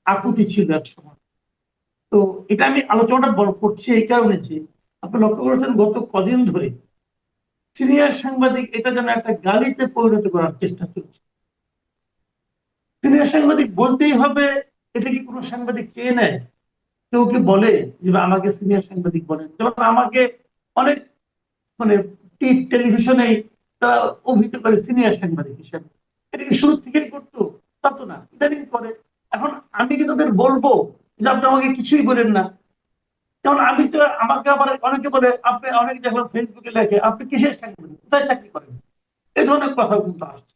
আকুতি ছিল এক সময়। তো এটা আমি আলোচনাটা বড় করছি এই কারণে যে আপনি লক্ষ্য করেছেন গত কদিন ধরে সিনিয়র সাংবাদিক এটা যেন একটা গালিতে পরিণত করার চেষ্টা চলছে। সিনিয়র সাংবাদিক বলতেই হবে, এটা কি কোনো সাংবাদিক চেয়ে নেয়? কেউ কি বলে যে আমাকে সিনিয়র সাংবাদিক বলেন? যেমন আমাকে অনেক মানে টেলিভিশনে তারা অভিহিত করে সিনিয়র সাংবাদিক হিসেবে। এটা কি শুরু থেকেই করতো? তা তো না, ইদানিং করে। এখন আমি কি তাদের বলবো যে আপনি আমাকে কিছুই বলেন না? যেমন আমি তো, আমাকে আবার অনেকে বলে, আপনি অনেক দেখলাম ফেসবুকে লেখে আপনি কিসের সাংবাদিক, কোথায় চাকরি করেন, এই ধরনের কথা কিন্তু আসছে।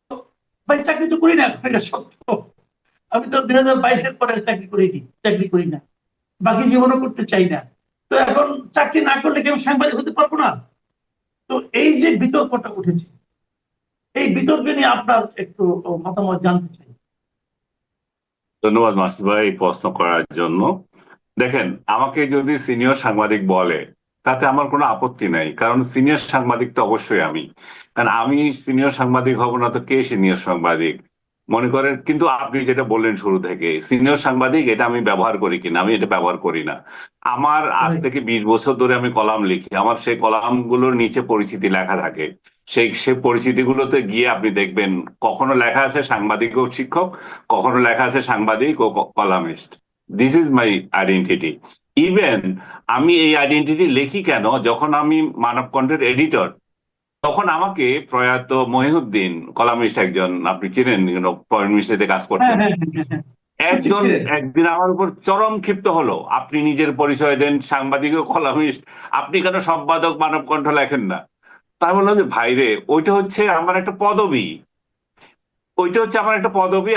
তো ভাই চাকরি তো করি না, এটা সত্য। আমি তো 2022-এর পরে চাকরি করি না, বাকি জীবনও করতে চাই না। তো এখন চাকরি না করলে কি আমি সাংবাদিক হতে পারবো না? তো এই যে বিতর্কটা উঠেছে, এই বিতর্ক নিয়ে আপনার একটু মতামত জানতে চাই। ধন্যবাদ মাসুদ ভাই এই প্রশ্ন করার জন্য। দেখেন, আমাকে যদি সিনিয়র সাংবাদিক বলে তাতে আমার কোনো আপত্তি নাই, কারণ সিনিয়র সাংবাদিক তো অবশ্যই আমি। কারণ আমি সিনিয়র সাংবাদিক হব না তো কে সিনিয়র সাংবাদিক? মনে করেন, কিন্তু আপনি যেটা বললেন শুরু থেকে সিনিয়র সাংবাদিক, এটা আমি ব্যবহার করি কিনা, আমি এটা ব্যবহার করি না। আমার আজ Right. থেকে 20 বছর ধরে আমি কলাম লিখি, আমার সেই কলামগুলোর নিচে পরিচিতি লেখা থাকে। সেই পরিচিতিগুলোতে গিয়ে আপনি দেখবেন কখনো লেখা আছে সাংবাদিক ও শিক্ষক, কখনো লেখা আছে সাংবাদিক ও columnist. This is my identity. Even আমি এই আইডেন্টিটি লিখি কেন, যখন আমি মানবকণ্ঠের এডিটর, তখন আমাকে প্রয়াত মহিউদ্দিন, কলামিস্ট একজন, আপনি চিনেন, পয়েন্ট মিস্ট্রিতে কাজ হ্যাঁ, করতেন, হ্যাঁ, হ্যাঁ, হ্যাঁ, হ্যাঁ। একজন ছিলেন। একদিন আমার উপর চরম ক্ষিপ্ত হলো, আপনি নিজের পরিচয় দেন সাংবাদিক ও কলামিস্ট, আপনি কেন সম্পাদক মানবকণ্ঠ লেখেন না? তাই বললাম যে ভাইরে, ওইটা হচ্ছে আমার একটা পদবি,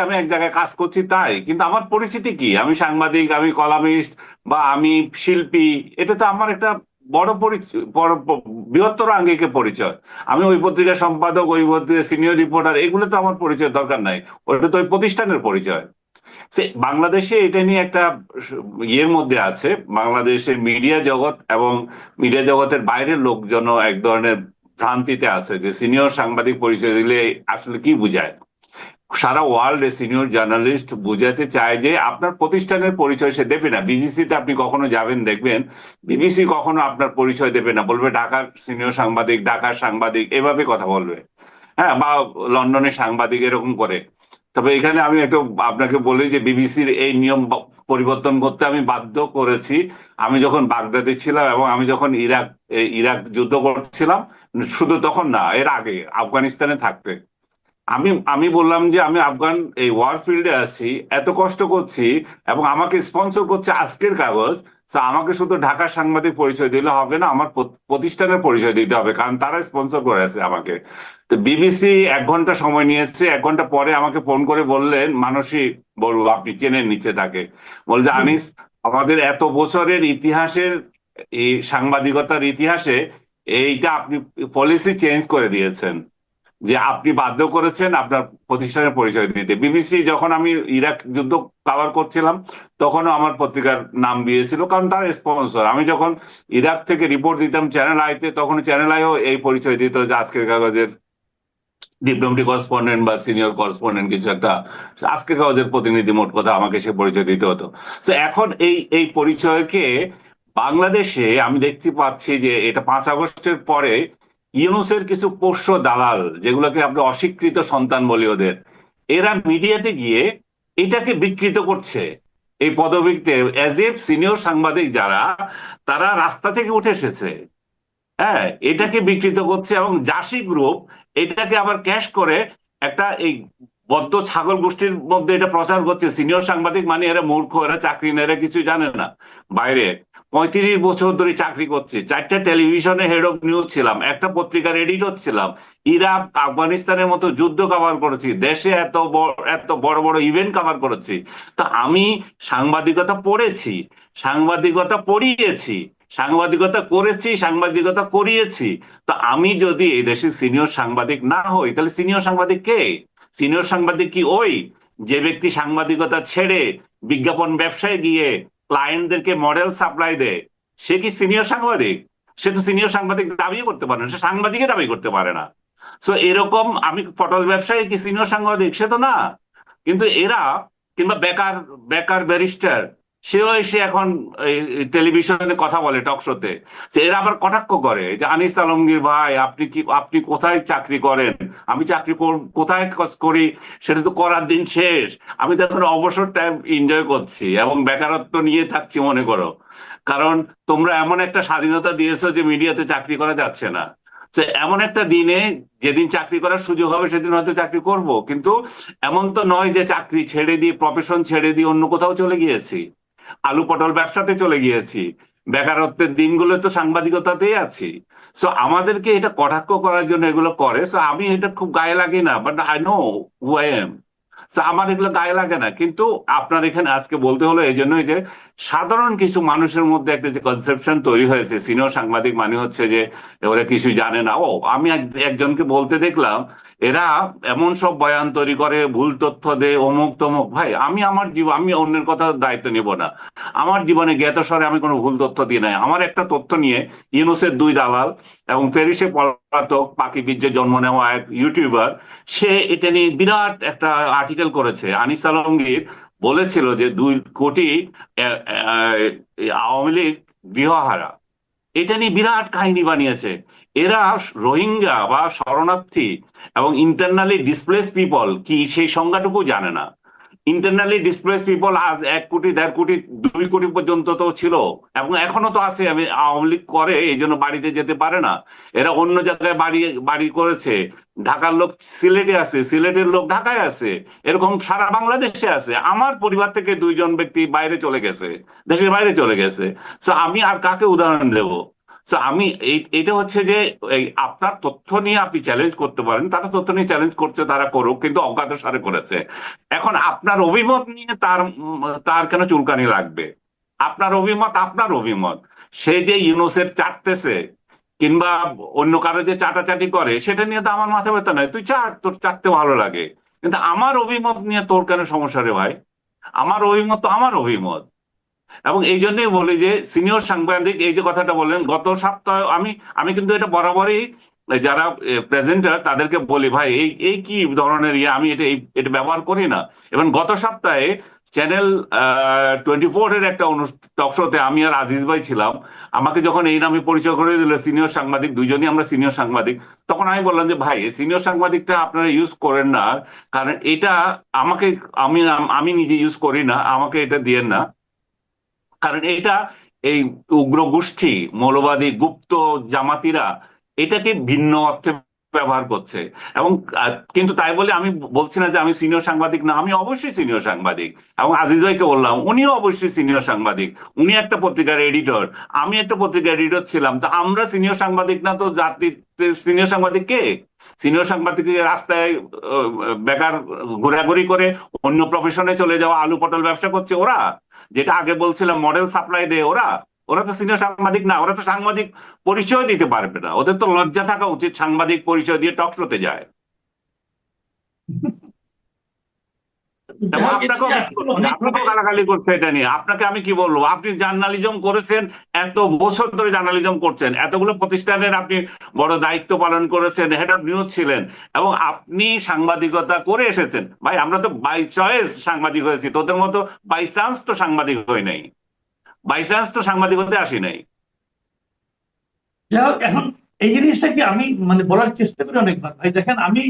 আমি এক জায়গায় কাজ করছি তাই, কিন্তু আমার পরিচিতি কি? আমি সাংবাদিক, আমি কলামিস্ট, বা আমি শিল্পী। এটা তো আমার একটা বড় পরিচয়, বৃহত্তর আঙ্গিকে পরিচয়। আমি ওই পত্রিকার সম্পাদক, ওই পত্রিকার সিনিয়র রিপোর্টার, এগুলো তো আমার পরিচয় দরকার নাই। ওটা তো ওই প্রতিষ্ঠানের পরিচয়। বাংলাদেশে এটা নিয়ে একটা ইয়ের মধ্যে আছে, বাংলাদেশের মিডিয়া জগৎ এবং মিডিয়া জগতের বাইরের লোকজন এক ধরনের ভ্রান্তিতে আছে যে সিনিয়র সাংবাদিক পরিচয় দিলে আসলে কি বোঝায়। সারা ওয়ার্ল্ডে সিনিয়র জার্নালিস্ট বুঝাতে চায় যে আপনার প্রতিষ্ঠানের পরিচয় সে দেবে না। বিবিসিতে আপনি কখনো যাবেন, দেখবেন বিবিসি কখনো আপনার পরিচয় দেবে না, বলবে ঢাকার সিনিয়র সাংবাদিক, ঢাকার সাংবাদিক, এভাবে কথা বলবে। হ্যাঁ, বা লন্ডনের সাংবাদিক, এরকম করে। তবে এখানে আমি একটু আপনাকে বলি যে বিবিসির এই নিয়ম পরিবর্তন করতে আমি বাধ্য করেছি। আমি যখন বাগদাদে ছিলাম এবং আমি যখন ইরাক যুদ্ধ করছিলাম, শুধু তখন না, এর আগে আফগানিস্তানে থাকতে, আমি আমি বললাম যে আমি আফগান এই ওয়ার ফিল্ডে আছি, এত কষ্ট করছি, এবং আমাকে স্পন্সর করছে আজকের কাগজ। তো আমাকে শুধু ঢাকার সাংবাদিক পরিচয় দিলে হবে না, আমার প্রতিষ্ঠানের পরিচয় দিতে হবে, কারণ তারা স্পন্সর করে আছে আমাকে। তো বিবিসি 1 ঘন্টা সময় নিয়েছে, 1 ঘন্টা পরে আমাকে ফোন করে বললেন, মানসী বলবো, আপনি চেনেন নিচে তাকে, বলছে জি। আনিস, আমাদের এত বছরের ইতিহাসের, এই সাংবাদিকতার ইতিহাসে এইটা আপনি পলিসি চেঞ্জ করে দিয়েছেন, যে আপনি বাধ্য করেছেন আপনার প্রতিষ্ঠানের পরিচয় দিতে। বিবিসি যখন আমি ইরাক যুদ্ধ কভার করছিলাম, তখনও আমার পত্রিকার নাম দিয়েছিল, কারণ তার স্পন্সর। আমি যখন ইরাক থেকে রিপোর্ট দিতাম চ্যানেল আইতে, তখন চ্যানেল আইও এই পরিচয় দিত যে আজকের কাগজের ডিপ্লোমেটিক করেসপন্ডেন্ট বা সিনিয়র করেসপন্ডেন্ট কিছু একটা, আজকের কাগজের প্রতিনিধি, মোট কথা আমাকে সে পরিচয় দিতে হতো। তো এখন এই এই পরিচয়কে বাংলাদেশে আমি দেখতে পাচ্ছি যে এটা 5 আগস্টের পরে ইউনূসের কিছু পোষ্য দালাল, যেগুলোকে আমরা অস্বীকৃত সন্তান বলি ওদের, এরা মিডিয়াতে গিয়ে এটাকে বিকৃত করছে। এই পদবিতে অ্যাজ এফ সিনিয়র সাংবাদিক যারা, তারা রাস্তা থেকে উঠে এসেছে। হ্যাঁ, এটাকে বিকৃত করছে, এবং জাসি গ্রুপ এটাকে আবার ক্যাশ করে একটা এই বদ্ধ ছাগল গোষ্ঠীর মধ্যে এটা প্রচার করছে, সিনিয়র সাংবাদিক মানে এরা মূর্খ, এরা চাকরি না, এরা কিছু জানে না। বাইরে 35 বছর ধরে চাকরি করছি, 4টা টেলিভিশনে হেড অফ নিউজ ছিলাম, একটা পত্রিকার এডিটর ছিলাম, ইরাক আফগানিস্তানের মতো যুদ্ধ কভার করেছি, দেশে এত বড় বড় ইভেন্ট কভার করেছি। তা আমি সাংবাদিকতা পড়েছি, সাংবাদিকতা পড়িয়েছি, সাংবাদিকতা করেছি, সাংবাদিকতা করিয়েছি। তো আমি যদি এই দেশের সিনিয়র সাংবাদিক না হই, তাহলে সিনিয়র সাংবাদিক কে? সিনিয়র সাংবাদিক কি ওই যে ব্যক্তি সাংবাদিকতা ছেড়ে বিজ্ঞাপন ব্যবসায় গিয়ে ক্লায়েন্টদেরকে মডেল সাপ্লাই দেয়? সে কি সিনিয়র সাংবাদিক? সে তো সিনিয়র সাংবাদিক দাবিও করতে পারে না, সে সাংবাদিকই দাবি করতে পারে না। তো এরকম, আমি পটল ব্যবসায়ী কি সিনিয়র সাংবাদিক? সে তো না। কিন্তু এরা কিংবা বেকার বেকার ব্যারিস্টার, সেও এসে এখন টেলিভিশনে কথা বলে টক শোতে। এরা আবার কটাক্ষ করে যে আনিস আলমগীর ভাই, আপনি কোথায় চাকরি করেন? আমি চাকরি কোথায় করি? সেটা তো করার দিন শেষ। আমি তো এখন অবসর টাইম এনজয় করছি এবং বেকারত্ব নিয়ে থাকছি মনে করো। কারণ তোমরা এমন একটা স্বাধীনতা দিয়েছো যে মিডিয়াতে চাকরি করা যাচ্ছে না। তো এমন একটা দিনে যেদিন চাকরি করার সুযোগ হবে সেদিন হয়তো চাকরি করব, কিন্তু এমন তো নয় যে চাকরি ছেড়ে দিয়ে, প্রফেশন ছেড়ে দিয়ে অন্য কোথাও চলে গিয়েছি, আলু পটল ব্যবসাতে চলে গিয়েছি। বেকারত্বের দিনগুলো তো সাংবাদিকতাতেই আছি। সো আমাদেরকে এটা কটাক্ষ করার জন্য এগুলো করে। সো আমি এটা খুব গায়ে লাগে না, but I know who I am. আমার এগুলো গায়ে লাগে না, কিন্তু আপনার এখানে আজকে বলতে হলো এই জন্যই যে সাধারণ কিছু মানুষের মধ্যে একটা যে কনসেপশন তৈরি হয়েছে, সিনিয়র সাংবাদিক মানে হচ্ছে যে ওরা কিছু জানে না। আমি একজনকে বলতে দেখলাম এরা এমন সব বয়ান তৈরি করে, ভুল তথ্য দেয়, অমুক তমুক। ভাই আমি আমার জীবন, আমি অন্যের কথা দায়িত্ব নিব না। আমার জীবনে জ্ঞাতসারে আমি কোনো ভুল তথ্য দিই নাই। আমার একটা তথ্য নিয়ে ইউনুসের 2 দালাল এবং প্যারিসে পলাতক পাখি বীর্যে জন্ম নেওয়া এক ইউটিউবার, সে এটা নিয়ে বিরাট একটা আর্টিকেল করেছে। আনিস আলমগীর বলেছিল যে 2 কোটি আওয়ামী লীগ গৃহহারা। এটা নিয়ে বিরাট কাহিনী বানিয়েছে। এরা রোহিঙ্গা বা শরণার্থী এবং ইন্টারনালি ডিসপ্লেস পিপল কি সেই সংজ্ঞাটুকু জানে না। ইন্টারনালি ডিসপ্লেস পিপল আজ 1 কোটি, 1.5 কোটি, 2 কোটি পর্যন্ত তো ছিল এবং এখনো তো আছে। আমি আওয়ামী লীগ করে এই জন্য বাড়িতে যেতে পারে না। এরা অন্য জায়গায় বাড়ি বাড়ি করেছে। ঢাকার লোক সিলেটে আছে, সিলেটের লোক ঢাকায় আছে, এরকম সারা বাংলাদেশে আছে। আমার পরিবার থেকে 2 জন ব্যক্তি বাইরে চলে গেছে, দেশের বাইরে চলে গেছে। তো আমি আর কাকে উদাহরণ দেব? তো আমি এটা হচ্ছে যে আপনার তথ্য নিয়ে আপনি চ্যালেঞ্জ করতে পারেন, তারা তথ্য নিয়ে চ্যালেঞ্জ করছে, তারা করুক, কিন্তু অজ্ঞাতসারে করেছে। এখন আপনার অভিমত নিয়ে তার কেন চুলকানি লাগবে? আপনার অভিমত আপনার অভিমত। সে যে ইউনুসের চাটতেছে কিংবা অন্য কারো যে চাটাচাটি করে সেটা নিয়ে তো আমার মাথা ব্যথা নয়। তুই চাট, তোর চাটতে ভালো লাগে, কিন্তু আমার অভিমত নিয়ে তোর কেন সমস্যা রে ভাই? আমার অভিমত তো আমার অভিমত। এবং এই জন্যই বলি যে সিনিয়র সাংবাদিক, এই যে কথাটা বললেন গত সপ্তাহ, আমি আমি কিন্তু এটা বরাবরই যারা প্রেজেন্টার তাদেরকে বলি, ভাই এই এই কি ধরনের আমি এটা ব্যবহার করি না। এবং গত সপ্তাহে চ্যানেল 24 এর একটা টক শোতে আমি আর আজিজ ভাই ছিলাম। আমাকে যখন এই নামে পরিচয় করে দিল সিনিয়র সাংবাদিক, 2জনই আমরা সিনিয়র সাংবাদিক, তখন আমি বললাম যে ভাই সিনিয়র সাংবাদিকটা আপনারা ইউজ করেন না, কারণ এটা আমাকে, আমি আমি নিজে ইউজ করি না, আমাকে এটা দিয়েন না। কারণ এটা এই উগ্র গোষ্ঠী, মৌলবাদী গুপ্ত জামাতিরা এটাকে ভিন্ন অর্থে ব্যবহার করছে। এবং কিন্তু তাই বলে আমি বলছি না যে আমি সিনিয়র সাংবাদিক না, আমি অবশ্যই সিনিয়র সাংবাদিক। এবং আজিজ ভাইকে বললাম, উনিও অবশ্যই সিনিয়র সাংবাদিক। উনি একটা পত্রিকার এডিটর, আমি একটা পত্রিকার এডিটর ছিলাম। তো আমরা সিনিয়র সাংবাদিক না তো জাতির সিনিয়র সাংবাদিক কে? সিনিয়র সাংবাদিক রাস্তায় বেকার ঘোরাঘুরি করে অন্য প্রফেশনে চলে যাওয়া, আলু পটল ব্যবসা করছে ওরা, যেটা আগে বলছিলাম মডেল সাপ্লাই দেয় ওরা। ওরা তো সিনিয়র সাংবাদিক না, ওরা তো সাংবাদিক পরিচয় দিতে পারবে না। ওদের তো লজ্জা থাকা উচিত, সাংবাদিক পরিচয় দিয়ে টক শোতে যায়। এবং আপনাকেও গালাগালি করছে এটা নিয়ে। আপনাকে আমি কি বলবো? আপনি জার্নালিজম করেছেন, এত বছর ধরে জার্নালিজম করছেন, এতগুলো প্রতিষ্ঠানের আপনি বড় দায়িত্ব পালন করেছেন, হেড অফ নিউজ ছিলেন, এবং আপনি সাংবাদিকতা করে এসেছেন। ভাই আমরা তো বাই চয়েস সাংবাদিক হয়েছি, তোদের মতো বাই চান্স তো সাংবাদিক হই নাই, বাই চান্স তো সাংবাদিক হতে আসি নাই। যাই হোক, এখন এই জিনিসটা কি আমি মানে বলার চেষ্টা করি অনেকবার। ভাই দেখেন, আমি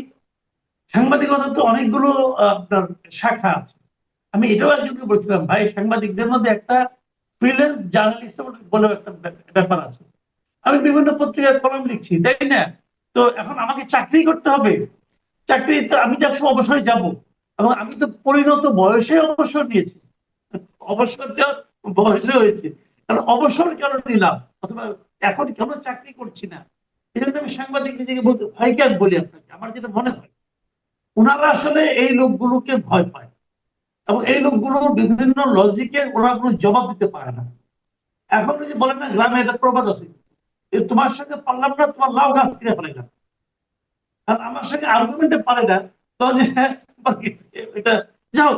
সাংবাদিকতা তো অনেকগুলো আপনার শাখা আছে। আমি এটাও একজনকে বলছিলাম, ভাই সাংবাদিকদের মধ্যে একটা ফ্রিল্যান্স জার্নালিস্ট বলে একটা ব্যাপার আছে। আমি বিভিন্ন পত্রিকায় কলম লিখছি, তাই না? তো এখন আমাকে চাকরি করতে হবে। চাকরি তো আমি তো একসময় অবসরে যাব, এবং আমি তো পরিণত বয়সে অবসর নিয়েছি। অবসর বয়সে হয়েছে, কারণ অবসর কেন নিলাম, অথবা এখন কেন চাকরি করছি না। এই জন্য আমি সাংবাদিক নিজেকে বলতে ভাই কেন বলি আপনাকে, আমার যেটা মনে হয় ওনারা আসলে এই লোকগুলোকে ভয় পায়, এবং এই লোকগুলো বিভিন্ন লজিকে ওরা কোনো জবাব দিতে পারে না। এখন যে বলেন না, গ্রামে একটা প্রবাদ আছে, তোমার সঙ্গে পারলাম না, তোমার লাউ গাছ কিনে ফেলে না। কারণ আমার সঙ্গে আর্গুমেন্টে পারে না, তো যে এটা যাও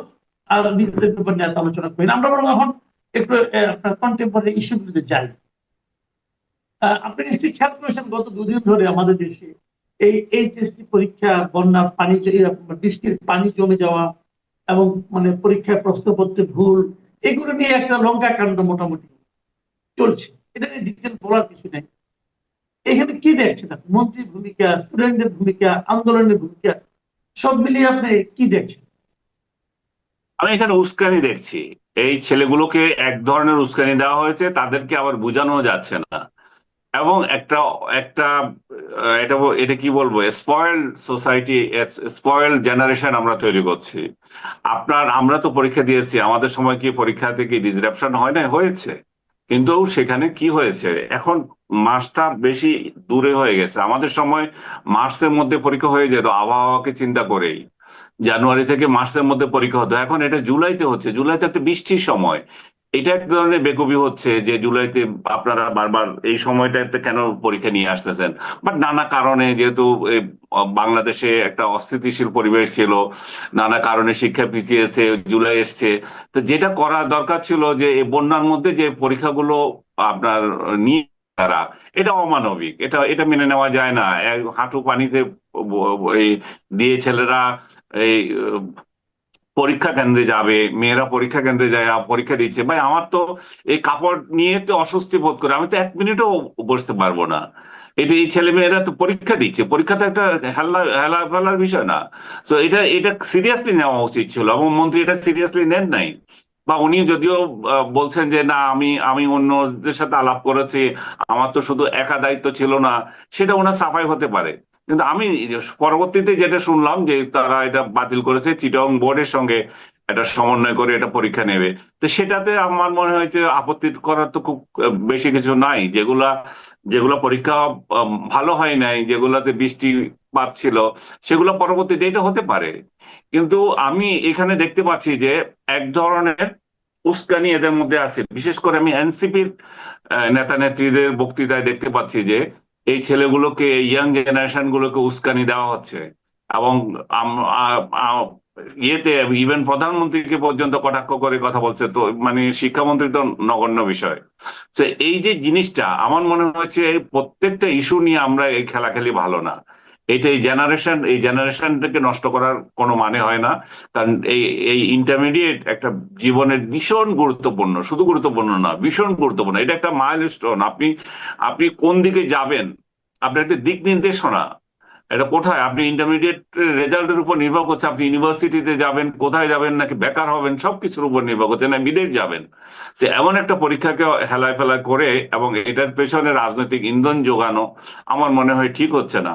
আর নিজেদের ব্যাপার নিয়ে আলোচনা করি না। আমরা বরং এখন একটু আপনার কন্টেম্পোরারি ইস্যুগুলোতে যাই। আপনি নিশ্চয়ই খেয়াল করেছেন গত 2 দিন ধরে আমাদের দেশে এই এইচএসসি পরীক্ষা, বন্যার পানি, বৃষ্টির পানি জমে যাওয়া, এবং মানে পরীক্ষায় প্রশ্নপত্রে ভুল, এগুলো নিয়ে একটা লঙ্কা কাণ্ড মোটামুটি চলছে। এটা নিয়ে ডিটেল বলার কিছু নেই। এখানে কি দেখছেন আপনি? মন্ত্রীর ভূমিকা, স্টুডেন্টদের ভূমিকা, আন্দোলনের ভূমিকা, সব মিলিয়ে আপনি কি দেখছেন? আমি এখানে উস্কানি দেখছি। এই ছেলেগুলোকে এক ধরনের উস্কানি দেওয়া হয়েছে, তাদেরকে আবার বোঝানো যাচ্ছে না। এবং একটা একটা এটা এটা কি বলবো, স্পয়েলড সোসাইটি, স্পয়েলড জেনারেশন আমরা তৈরি করছি। আমরা তো পরীক্ষা দিয়েছি, আমাদের সময় কি পরীক্ষা থেকে ডিসরাপশন হয় না? হয়েছে। কিন্তু সেখানে কি হয়েছে, এখন মাসটা বেশি দূরে হয়ে গেছে। আমাদের সময় মার্চের মধ্যে পরীক্ষা হয়ে যেত আবহাওয়াকে চিন্তা করেই। জানুয়ারি থেকে মার্চের মধ্যে পরীক্ষা হতো, এখন এটা জুলাইতে হচ্ছে। জুলাইতে একটা বৃষ্টির সময়। এটা এক ধরনের বেকুবি হচ্ছে যে জুলাইতে আপনারা বারবার এই সময়টাতে কেন পরীক্ষা নিয়ে আসতেছেন। বাট নানা কারণে, যেহেতু এই, বাংলাদেশে একটা অস্থিতিশীল পরিবেশ ছিল, নানা কারণে শিক্ষা পিছিয়েছে, জুলাই এসছে। তো যেটা করা দরকার ছিল যে এই বন্যার মধ্যে যে পরীক্ষাগুলো আপনার নিয়ে তারা, এটা অমানবিক, এটা এটা মেনে নেওয়া যায় না। হাঁটু পানিতে এই দিয়ে ছেলেরা এই পরীক্ষা কেন্দ্রে যাবে, মেয়েরা পরীক্ষা কেন্দ্রে যায় পরীক্ষা দিচ্ছে। ভাই, আমার তো এই কাপড় নিয়ে তো অস্বস্তি বোধ করে, আমি তো এক মিনিটও বসতে পারবো না। এটা এই ছেলে মেয়েরা তো পরীক্ষা দিচ্ছে, পরীক্ষা তো একটা হেলা হেলা ফেলার বিষয় না। তো এটা এটা সিরিয়াসলি নেওয়া উচিত ছিল, এবং মন্ত্রী এটা সিরিয়াসলি নেন নাই। বা উনি যদিও বলছেন যে না, আমি আমি অন্যদের সাথে আলাপ করেছি, আমার তো শুধু একা দায়িত্ব ছিল না, সেটা ওনার সাফাই হতে পারে। কিন্তু আমি পরবর্তীতে যেটা শুনলাম যে তারা এটা বাতিল করেছে, চিটং বোর্ডের সঙ্গে এটা সমন্বয় করে এটা পরীক্ষা নেবে। তো সেটাতে আমার মনে হয় যে আপত্তি করার তো খুব বেশি কিছু নাই। যেগুলা যেগুলা পরীক্ষা ভালো হয় নাই, যেগুলাতে বৃষ্টিপাত ছিল, সেগুলো পরবর্তীতে এটা হতে পারে। কিন্তু আমি এখানে দেখতে পাচ্ছি যে এক ধরনের উস্কানি এদের মধ্যে আছে। বিশেষ করে আমি এনসিপির নেতা নেত্রীদের বক্তৃতায় দেখতে পাচ্ছি যে এই ছেলেগুলোকে, এই ইয়াং জেনারেশন গুলোকে উস্কানি দেওয়া হচ্ছে। এবং ইয়েতে ইভেন প্রধানমন্ত্রীকে পর্যন্ত কটাক্ষ করে কথা বলছে। তো মানে শিক্ষামন্ত্রী তো নগণ্য বিষয়। তো এই যে জিনিসটা, আমার মনে হচ্ছে এই প্রত্যেকটা ইস্যু নিয়ে আমরা এই খেলাখেলি ভালো না। এটা এই জেনারেশনটাকে নষ্ট করার কোনো মানে হয় না। কারণ এই এই ইন্টারমিডিয়েট একটা জীবনের ভীষণ গুরুত্বপূর্ণ, শুধু গুরুত্বপূর্ণ না, ভীষণ গুরুত্বপূর্ণ। এটা একটা মাইলস্টোন। আপনি আপনি কোন দিকে যাবেন, আপনার একটা দিক নির্দেশনা। এটা কোথায়, আপনি ইন্টারমিডিয়েট রেজাল্টের উপর নির্ভর করছে আপনি ইউনিভার্সিটিতে যাবেন, কোথায় যাবেন, নাকি বেকার হবেন, সবকিছুর উপর নির্ভর করছে, না বিদেশ যাবেন। যে এমন একটা পরীক্ষাকে হেলায় ফেলায় করে এবং এটার পেছনে রাজনৈতিক ইন্ধন যোগানো, আমার মনে হয় ঠিক হচ্ছে না।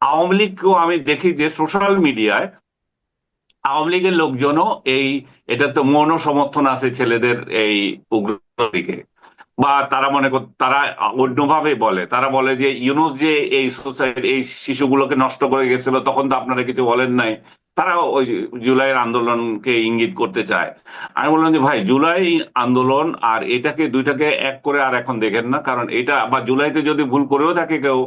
আওয়ামী লীগকেও আমি দেখি যে সোশ্যাল মিডিয়ায় আওয়ামী লীগের লোকজনও এই, এটা তো মৌন সমর্থন আছে ছেলেদের এই উগ্র দিকে। বা তারা তারা অন্যভাবে বলে, তারা বলে যে ইউনুস যে এই সোসাইটি, এই শিশুগুলোকে নষ্ট করে গেছিল, তখন তো আপনারা কিছু বলেন নাই। তারা ওই জুলাইয়ের আন্দোলনকে ইঙ্গিত করতে চায়। আমি বললাম যে ভাই, জুলাই আন্দোলন আর এটাকে, দুইটাকে এক করে আর এখন দেখেন না। কারণ এটা, বা জুলাইতে যদি ভুল করেও থাকে কেউ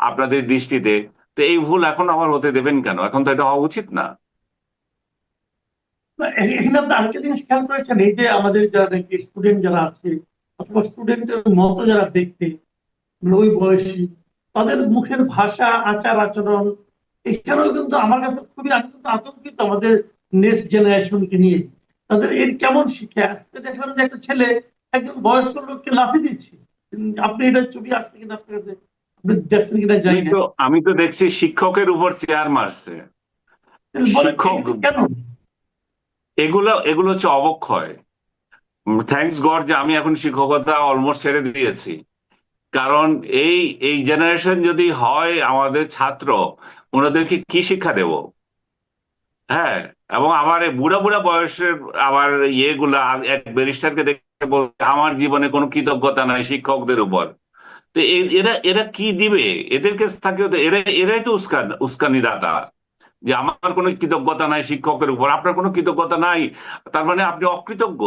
আপনাদের দৃষ্টিতে, তো এই ভুল এখন আবার হতে দেবেন কেন? এখন তো এটা হওয়া উচিত না। না, এখানে আপনি আরেকটা জিনিস খেয়াল করেছেন, এই যে আমাদের যারা নাকি স্টুডেন্ট যারা আছে, অথবা স্টুডেন্টের মতো যারা দেখতে, মানে ওই বয়সী, তাদের মুখের ভাষা, আচার আচরণ, এখানেও কিন্তু আমার কাছে খুবই, আমি কিন্তু আতঙ্কিত আমাদের নেক্সট জেনারেশনকে নিয়ে। তাদের এর কেমন শিক্ষা? আজকে দেখলাম যে একটা ছেলে একজন বয়স্ক লোককে লাথি দিচ্ছে। আপনি এটা ছবি আসছে কিনা আপনার কাছে, আপনি দেখছেন কিনা আমি জানি না। তো আমি তো দেখছি শিক্ষকের উপর চেয়ার মারছে। বলেন শিক্ষক, এগুলো কেন? এগুলো এগুলো হচ্ছে অবক্ষয়। থ্যাঙ্কস গড যে আমি এখন শিক্ষকতা অলমোস্ট ছেড়ে দিয়েছি। কারণ এই এই জেনারেশন যদি হয় আমাদের ছাত্র, ওনাদেরকে কি শিক্ষা দেব? হ্যাঁ। এবং আমার এই বুড়া বুড়া বয়সের আবার ইয়েগুলা, এক ব্যারিস্টারকে দেখে বলছে আমার জীবনে কোনো কৃতজ্ঞতা নাই শিক্ষকদের উপর। তো এরা এরা কি দিবে? এদের কাছে থাকেও তো এরাই তো উস্কানি দাতা। যে আমার কোনো কৃতজ্ঞতা নাই শিক্ষকের উপর, আপনার কোনো কৃতজ্ঞতা নাই, তার মানে আপনি অকৃতজ্ঞ।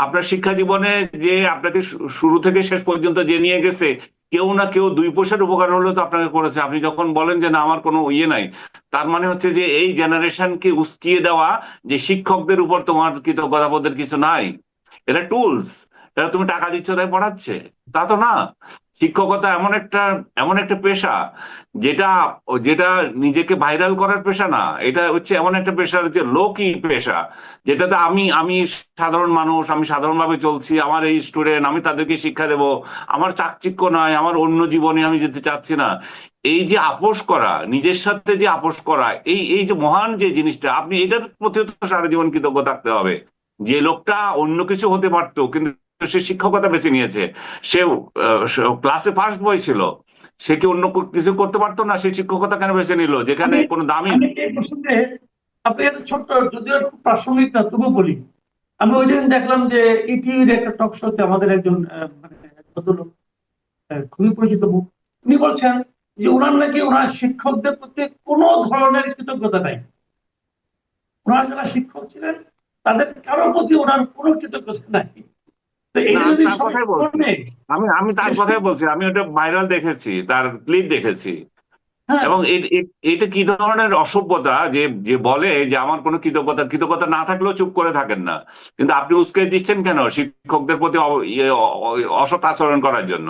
আপনার শিক্ষা জীবনে যে আপনাকে শুরু থেকে শেষ পর্যন্ত যে নিয়ে গেছে, কেউ না কেউ দুই পয়সার উপকার হলেও তো আপনাকে করেছে। আপনি যখন বলেন যে না আমার কোনো ইয়ে নাই, তার মানে হচ্ছে যে এই জেনারেশনকে উস্কিয়ে দেওয়া যে শিক্ষকদের উপর তোমার কৃতজ্ঞতা বোধের কিছু নাই। এরা টুলস। এরা তুমি টাকা দিচ্ছ তাই পড়াচ্ছে, তা তো না। শিক্ষকতা এমন একটা পেশা যেটা যেটা নিজেকে ভাইরাল করার পেশা না, এটা হচ্ছে এমন একটা পেশা যে লোকই পেশা, যেটাতে আমি সাধারণ মানুষ, আমি সাধারণভাবে চলছি, আমার এই স্টুডেন্ট, আমি তাদেরকে শিক্ষা দেব, আমার চাকচিক্য নয়, আমার অন্য জীবনে আমি যেতে চাচ্ছি না। এই যে আপোস করা, নিজের সাথে যে আপোস করা, এই এই যে মহান যে জিনিসটা, আপনি এটার প্রতি তো সারা জীবন কৃতজ্ঞ থাকতে হবে। যে লোকটা অন্য কিছু হতে পারতো কিন্তু সে শিক্ষকতা বেছে নিয়েছে, সে ক্লাসে ফার্স্ট বয় ছিল, সে কি অন্য কিছু করতে পারতো না? সে শিক্ষকতা কেন বেছে নিল যেখানে আমি কোনো দামই আমি নেই? এই প্রসঙ্গে আপনি একটা ছোট্ট, যদিও একটু প্রাসঙ্গিক না তবু বলি। আমি ওই দিন দেখলাম যে ইটিভির একটা টক শোতে আমাদের একজন মানে ভদ্রলোক, খুবই পরিচিত মুখ, উনি বলছেন যে ওনার নাকি ওনার শিক্ষকদের প্রতি কোনো ধরনের কৃতজ্ঞতা নাই। ওনার যারা শিক্ষক ছিলেন তাদের কারোর প্রতি ওনার কোনো কৃতজ্ঞতা নাই। তো না, এটা আমি যদি তার সবাই কথাই বলছি, করবে, আমি তার কথাই বলছি, আমি ওটা ভাইরাল দেখেছি, তার ক্লিপ দেখেছি। হ্যাঁ, এবং এটা কি ধরনের অসভ্যতা যে যে বলে যে আমার কোনো কৃতজ্ঞতা না থাকলেও চুপ করে থাকেন না, কিন্তু আপনি উস্কে দিচ্ছেন কেন শিক্ষকদের প্রতি অসৎ আচরণ করার জন্য?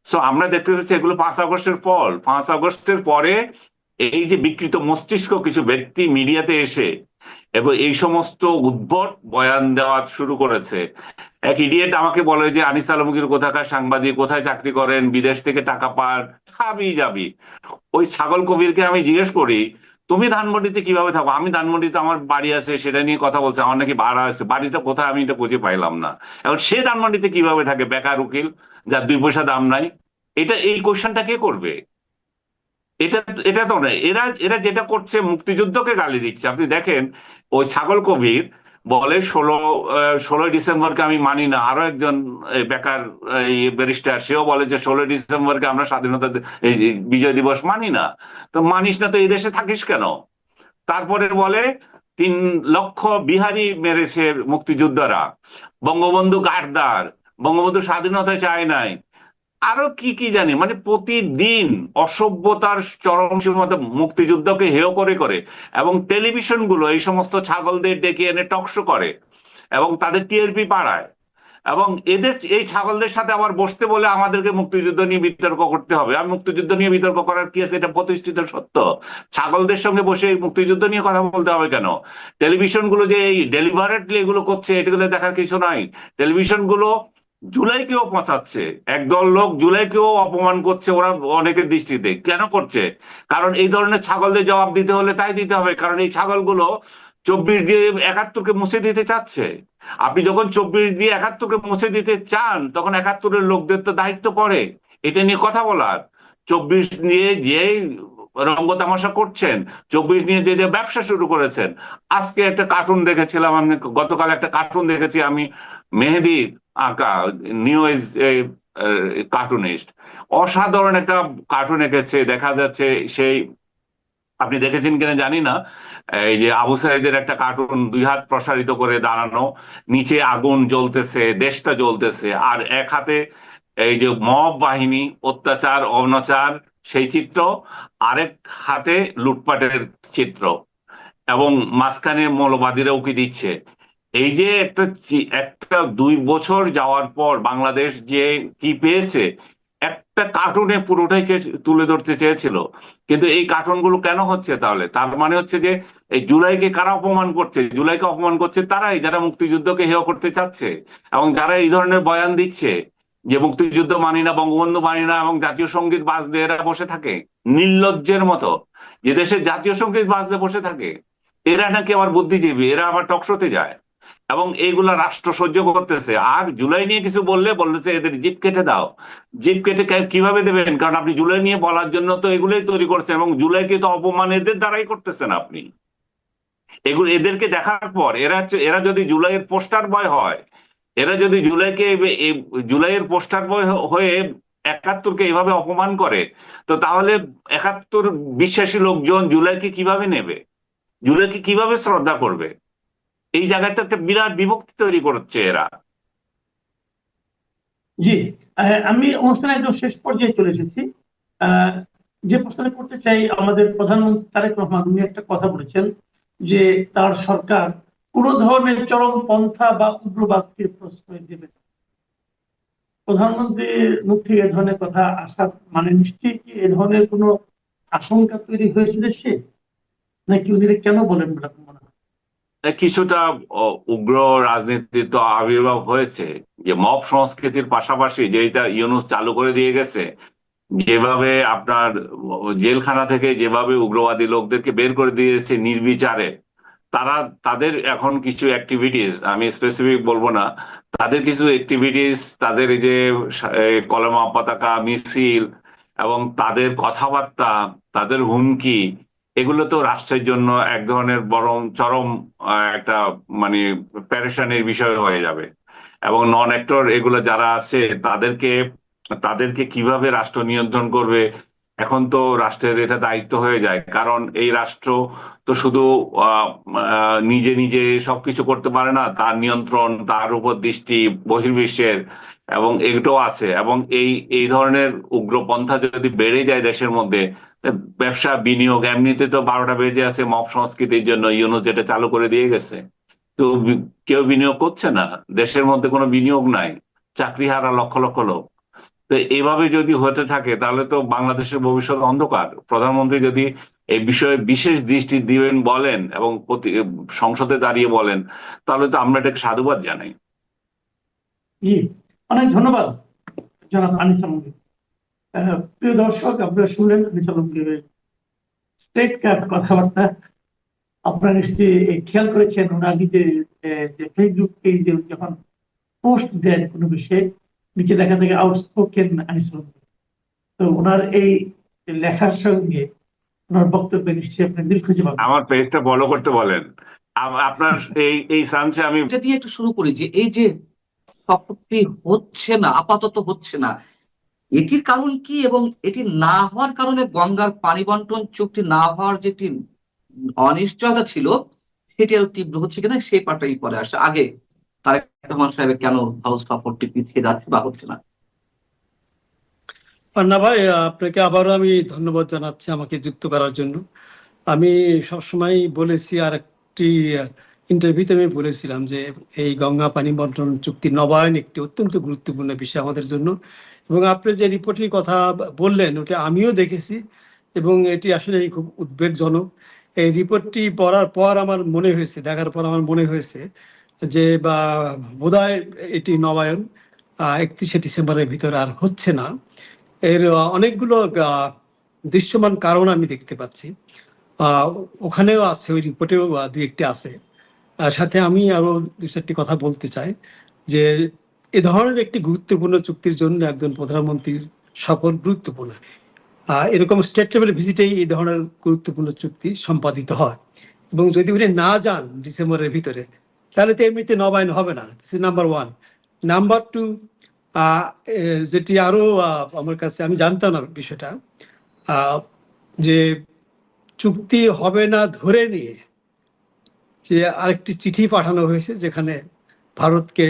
সো আমরা দেখতে পাচ্ছি এগুলো 5 আগস্টের ফল। 5 আগস্টের পরে এই যে বিকৃত মস্তিষ্ক কিছু ব্যক্তি মিডিয়াতে এসে এবং এই সমস্ত উদ্ভট বয়ান দেওয়া শুরু করেছে। এক ইডিয়েট আমাকে বলে যে আনিস আলমগীর কোথাকার সাংবাদিক, কোথায় চাকরি করেন, বিদেশ থেকে টাকা পান, খাবি যাবি। ওই ছাগল কবিরকে আমি জিজ্ঞেস করি, তুমি ধানমন্ডিতে কিভাবে থাকো? আমি ধানমন্ডিতে আমার বাড়ি আছে, সেটা নিয়ে কথা বলছে, আমার নাকি ভাড়া আছে, বাড়িটা কোথায় আমি এটা খুঁজে পাইলাম না। এখন সে ধানমন্ডিতে কিভাবে থাকে, বেকার উকিল, যার 2 পয়সা দাম নাই? এই কোশ্চেনটা কে করবে? এটা এটা তো নয়। এরা এরা যেটা করছে, মুক্তিযুদ্ধকে গালি দিচ্ছে। আপনি দেখেন, ওই ছাগল কবির বলে 16ই ডিসেম্বরকে আমি মানি না। আরো একজন বেকার ব্যারিস্টার, সেও বলে যে 16ই ডিসেম্বরকে আমরা স্বাধীনতা এই বিজয় দিবস মানি না। তো মানিস না তো এই দেশে থাকিস কেন? তারপরে বলে 3 লক্ষ বিহারি মেরেছে মুক্তিযোদ্ধারা, বঙ্গবন্ধু গাদ্দার, বঙ্গবন্ধু স্বাধীনতা চায় নাই, আরো কি কি জানি, মানে প্রতিদিন অসভ্যতার চরম সীমাতে মুক্তিযুদ্ধকে হেয় করে করে। এবং টেলিভিশন গুলো এই সমস্ত ছাগলদের ডেকে এনে টকশো করে এবং তাদের টিআরপি বাড়ায়। এবং এদের এই ছাগলদের সাথে আবার বসতে বলে আমাদেরকে মুক্তিযুদ্ধ নিয়ে বিতর্ক করতে হবে। আমি মুক্তিযুদ্ধ নিয়ে বিতর্ক করার কি আছে? এটা প্রতিষ্ঠিত সত্য। ছাগলদের সঙ্গে বসে এই মুক্তিযুদ্ধ নিয়ে কথা বলতে হবে কেন? টেলিভিশন গুলো যে এই ডেলিভারেটলি এগুলো করছে, এগুলো দেখার কিছু নাই। টেলিভিশন গুলো জুলাইকেও পচাচ্ছে, একদল লোক জুলাইকেও অপমান করছে, ওরা অনেকের দৃষ্টিতে কেন করছে? কারণ এই ধরনের ছাগলদের জবাব দিতে হলে তাই দিতে হবে, কারণ এই ছাগলগুলো 24 দিয়ে 71কে মুছে দিতে চাচ্ছে। আপনি যখন 24 দিয়ে 71কে মুছে দিতে চান, তখন 71-এর লোকদের তো দায়িত্ব পড়ে এটা নিয়ে কথা বলার। 24 নিয়ে যে রঙ্গ তামাশা করছেন, 24 নিয়ে যে যে ব্যবসা শুরু করেছেন। আজকে একটা কার্টুন দেখেছিলাম আমি, গতকাল একটা কার্টুন দেখেছি আমি, মেহেদী আঁকা, নিউ এজ কার্টুনিস্ট, অসাধারণ একটা কার্টুন এঁকেছে। দেখা যাচ্ছে সেই, আপনি দেখেছেন কিনা জানি না, এই যে আবু সাইদের একটা কার্টুন, 2 হাত প্রসারিত করে দাঁড়ানো, নিচে আগুন জ্বলতেছে, দেশটা জ্বলতেছে, আর এক হাতে এই যে মব বাহিনী অত্যাচার অনাচার সেই চিত্র, আরেক হাতে লুটপাটের চিত্র, এবং মাঝখানে মৌলবাদীরা উকি দিচ্ছে। এই যে একটা 2 বছর যাওয়ার পর বাংলাদেশ যে কি পেয়েছে, একটা কার্টুনে পুরোটাই তুলে ধরতে চেয়েছিল। কিন্তু এই কার্টুনগুলো কেন হচ্ছে তাহলে? তার মানে হচ্ছে যে এই জুলাইকে কারা অপমান করছে? জুলাইকে অপমান করছে তারাই, যারা মুক্তিযুদ্ধকে হেয় করতে চাচ্ছে এবং যারা এই ধরনের বয়ান দিচ্ছে যে মুক্তিযুদ্ধ মানি না, বঙ্গবন্ধু মানি না, এবং জাতীয় সঙ্গীত বাজতে এরা বসে থাকে নির্লজ্জের মতো। যে দেশে জাতীয় সঙ্গীত বাজতে বসে থাকে, এরা নাকি আবার বুদ্ধিজীবী, এরা আবার টকশোতে যায় এবং এইগুলা রাষ্ট্র সহ্য করতেছে। আর জুলাই নিয়ে কিছু বললে বলতেছে এদের জিপ কেটে দাও। জিপ কেটে কিভাবে দেবেন? কারণ আপনি জুলাই নিয়ে বলার জন্য তো এগুলোই তৈরি করছেন, এবং জুলাইকে তো অপমান এদের দ্বারাই করতেছেন আপনি। এগুলো এদেরকে দেখার পর এরা যদি জুলাইয়ের পোস্টার বয় হয়, এরা যদি জুলাইয়ের পোস্টার বয় হয়ে 71কে এইভাবে অপমান করে, তো তাহলে 71 বিশ্বাসী লোকজন জুলাইকে কিভাবে নেবে? জুলাইকে কিভাবে শ্রদ্ধা করবে? এই জায়গায় তো একটা বিরাট বিভক্তি তৈরি করছে এরা। জি। আমি অনুষ্ঠানের একদম শেষ পর্যায়ে চলে এসেছি। আহ, যে প্রশ্নটা করতে চাই, আমাদের প্রধানমন্ত্রী তারেক রহমান উনি একটা কথা বলেছেন যে তার সরকার কোন ধরনের চরমপন্থা বা উগ্রবাদকে প্রশ্রয় দেবে না। প্রধানমন্ত্রীর মুখ থেকে এ ধরনের কথা আসা মানে নিশ্চয়ই কি এ ধরনের কোনো আশঙ্কা তৈরি হয়েছে দেশে, নাকি উনি এটা কেন বলেন বলে আপনার মনে হয়? কিছুটা উগ্র রাজনীতির তো আবির্ভাব হয়েছে, যে মব সংস্কৃতির পাশাপাশি যেটা ইউনূস চালু করে দিয়ে গেছে, যেভাবে আপনার জেলখানা থেকে যেভাবে উগ্রবাদী লোকদেরকে বের করে দিয়েছে নির্বিচারে, তারা তাদের এখন কিছু অ্যাক্টিভিটিস, আমি স্পেসিফিক বলবো না, তাদের কিছু অ্যাক্টিভিটিস, তাদের এই যে কলমা পতাকা মিছিল এবং তাদের কথাবার্তা, তাদের হুমকি, এগুলো তো রাষ্ট্রের জন্য এক ধরনের বরং চরম একটা মানে প্যারেশানির বিষয় হয়ে যাবে। এবং নন অ্যাক্টর এগুলো যারা আছে তাদেরকে তাদেরকে কিভাবে রাষ্ট্র নিয়ন্ত্রণ করবে, এখন তো রাষ্ট্রের এটা দায়িত্ব হয়ে যায়। কারণ এই রাষ্ট্র তো শুধু নিজে নিজে সবকিছু করতে পারে না, তার নিয়ন্ত্রণ, তার উপর দৃষ্টি বহির্বিশ্বের এবং এগুলো আছে। এবং এই এই ধরনের উগ্রপন্থা যদি বেড়ে যায় দেশের মধ্যে, ব্যবসা বিনিয়োগ এমনিতে তো 12টা বেজে আছে মব সংস্কৃতির জন্য, ইউনূস যেটা চালু করে দিয়ে গেছে, তো কেউ বিনিয়োগ করছে না, দেশের মধ্যে কোনো বিনিয়োগ নাই, চাকরি হারা লক্ষ লক্ষ লোক। তো এইভাবে যদি হতে থাকে তাহলে তো বাংলাদেশের ভবিষ্যৎ অন্ধকার। প্রধানমন্ত্রী যদি এই বিষয়ে বিশেষ দৃষ্টি দিবেন বলেন এবং সংসদে দাঁড়িয়ে বলেন, তাহলে তো আমরা এটাকে সাধুবাদ জানাই। জি, অনেক ধন্যবাদ জনাব আনিস আলমগীর। প্রিয় দর্শক, আপনারা শুনলেন আনিস আলমগীরের স্ট্রেট কাট কথাবার্তা। আপনারা নিশ্চয়ই খেয়াল করেছেন ওনার নিজের যে ফেসবুক পেজে যখন পোস্ট দেন কোনো বিষয়ে, নিচে লেখা থাকে আউটস্পোকেন আনিস আলমগীর। তো ওনার এই লেখার সঙ্গে ওনার বক্তব্য নিশ্চয়ই আপনি মিল খুঁজে পাবেন। আমার পেজটা ফলো করতে বলেন। আপনার এই এই সানসে আমি এটা দিয়ে একটু শুরু করি যে এই যে সফরটি হচ্ছে না, আপাতত হচ্ছে না, এটির কারণ কি এবং এটি না হওয়ার কারণে গঙ্গার পানি বন্টন চুক্তি না হওয়ার যে একটি অনিশ্চয়তা ছিল সেটি আরো তীব্র হচ্ছে কিনা সেই পার্টটাই পরে আসছে। আগে তারেক রহমান সাহেবের কেন ভারত সফরটি পিছিয়ে যাচ্ছে বা হচ্ছে না? পান্না ভাই, আপনাকে আবারও আমি ধন্যবাদ জানাচ্ছি আমাকে যুক্ত করার জন্য। আমি সবসময় বলেছি, আর একটি ইন্টারভিউতে আমি বলেছিলাম যে এই গঙ্গা পানি বন্টন চুক্তি নবায়ন একটি অত্যন্ত গুরুত্বপূর্ণ বিষয় আমাদের জন্য। এবং আপনি যে রিপোর্টের কথা বললেন ওটা আমিও দেখেছি এবং এটি আসলে খুব উদ্বেগজনক। এই রিপোর্টটি পড়ার পর আমার মনে হয়েছে, দেখার পর আমার মনে হয়েছে যে বা বোধহয় এটি নবায়ন 31শে ডিসেম্বরের ভিতরে আর হচ্ছে না। এর অনেকগুলো দৃশ্যমান কারণ আমি দেখতে পাচ্ছি, ওখানেও আছে, ওই রিপোর্টেও দু একটি আছে। সাথে আমি আরো দু চারটি কথা বলতে চাই যে এ ধরনের একটি গুরুত্বপূর্ণ চুক্তির জন্য একজন প্রধানমন্ত্রীর সফর গুরুত্বপূর্ণ। এরকম স্টেট লেভেল ভিজিটেই এই ধরনের গুরুত্বপূর্ণ চুক্তি সম্পাদিত হয়। এবং যদি উনি না যান ডিসেম্বরের ভিতরে, তাহলে তো এমনিতে নবায়ন হবে না। Number one. নাম্বার টু, যেটি আরো আমার কাছে, আমি জানতাম না বিষয়টা, যে চুক্তি হবে না ধরে নিয়ে যে আরেকটি চিঠি পাঠানো হয়েছে যেখানে ভারতকে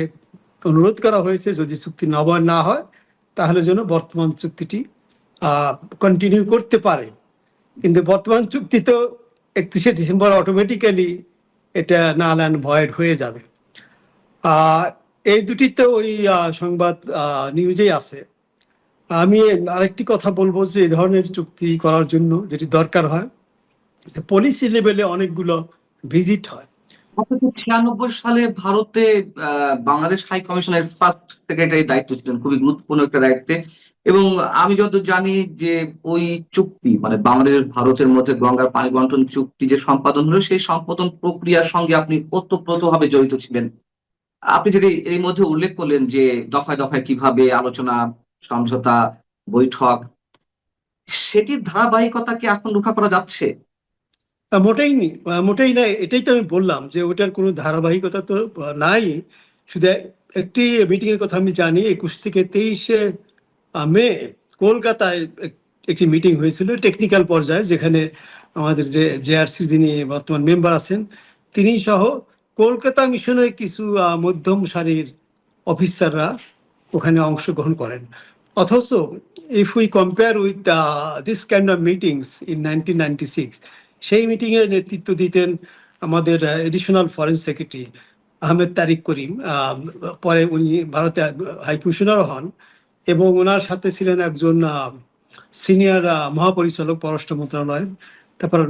অনুরোধ করা হয়েছে যদি চুক্তি নবায়ন না হয় তাহলে যেন বর্তমান চুক্তিটি কন্টিনিউ করতে পারে। কিন্তু বর্তমান চুক্তি তো 31শে ডিসেম্বর অটোমেটিক্যালি এটা নাল অ্যান্ড ভয়েড হয়ে যাবে। এই দুটি তো ওই সংবাদ নিউজেই আছে। আমি আরেকটি কথা বলবো যে এই ধরনের চুক্তি করার জন্য যেটি দরকার হয়, পলিসি লেভেলে অনেকগুলো ভিজিট হয়। 1996 সালে ভারতে বাংলাদেশ হাই কমিশনের ফার্স্ট সেক্রেটারি দায়িত্ব ছিলেন, খুবই গুরুত্বপূর্ণ একটা দায়িত্বে। এবং আমি যত জানি যে ওই চুক্তি মানে বাংলাদেশ ভারতের মধ্যে গঙ্গার পানি বন্টন চুক্তি যে সম্পাদন হলো সেই সম্পাদন প্রক্রিয়ার সঙ্গে আপনি ওতপ্রোতভাবে জড়িত ছিলেন। আপনি যদি এই মধ্যে উল্লেখ করলেন যে দফায় দফায় কিভাবে আলোচনা, সমঝোতা, বৈঠক, সেটির ধারাবাহিকতা কি এখন রক্ষা করা যাচ্ছে? মোটেই নাই। এটাই তো আমি বললাম যে ওটার কোনো ধারাবাহিকতা তো নাই। শুধু একটি মিটিং এর কথা আমি জানি, 21 থেকে 23শে মে কলকাতায় একটি মিটিং হয়েছিল টেকনিক্যাল পর্যায়ে, যেখানে আমাদের যে জেআরসি যিনি বর্তমান মেম্বার আছেন তিনি সহ কলকাতা মিশনের কিছু মধ্যম সারির অফিসাররা ওখানে অংশগ্রহণ করেন। অথচ if we compare with this kind of meetings in 1996, সেই মিটিংয়ে নেতৃত্ব দিতেন আমাদের এডিশনাল ফরেন সেক্রেটারি আহমেদ তারিক করিম, পরে উনি ভারতে হাই কমিশনারও হন, এবং ওনার সাথে ছিলেন একজন সিনিয়র মহাপরিচালক পররাষ্ট্র মন্ত্রণালয়ের। তারপর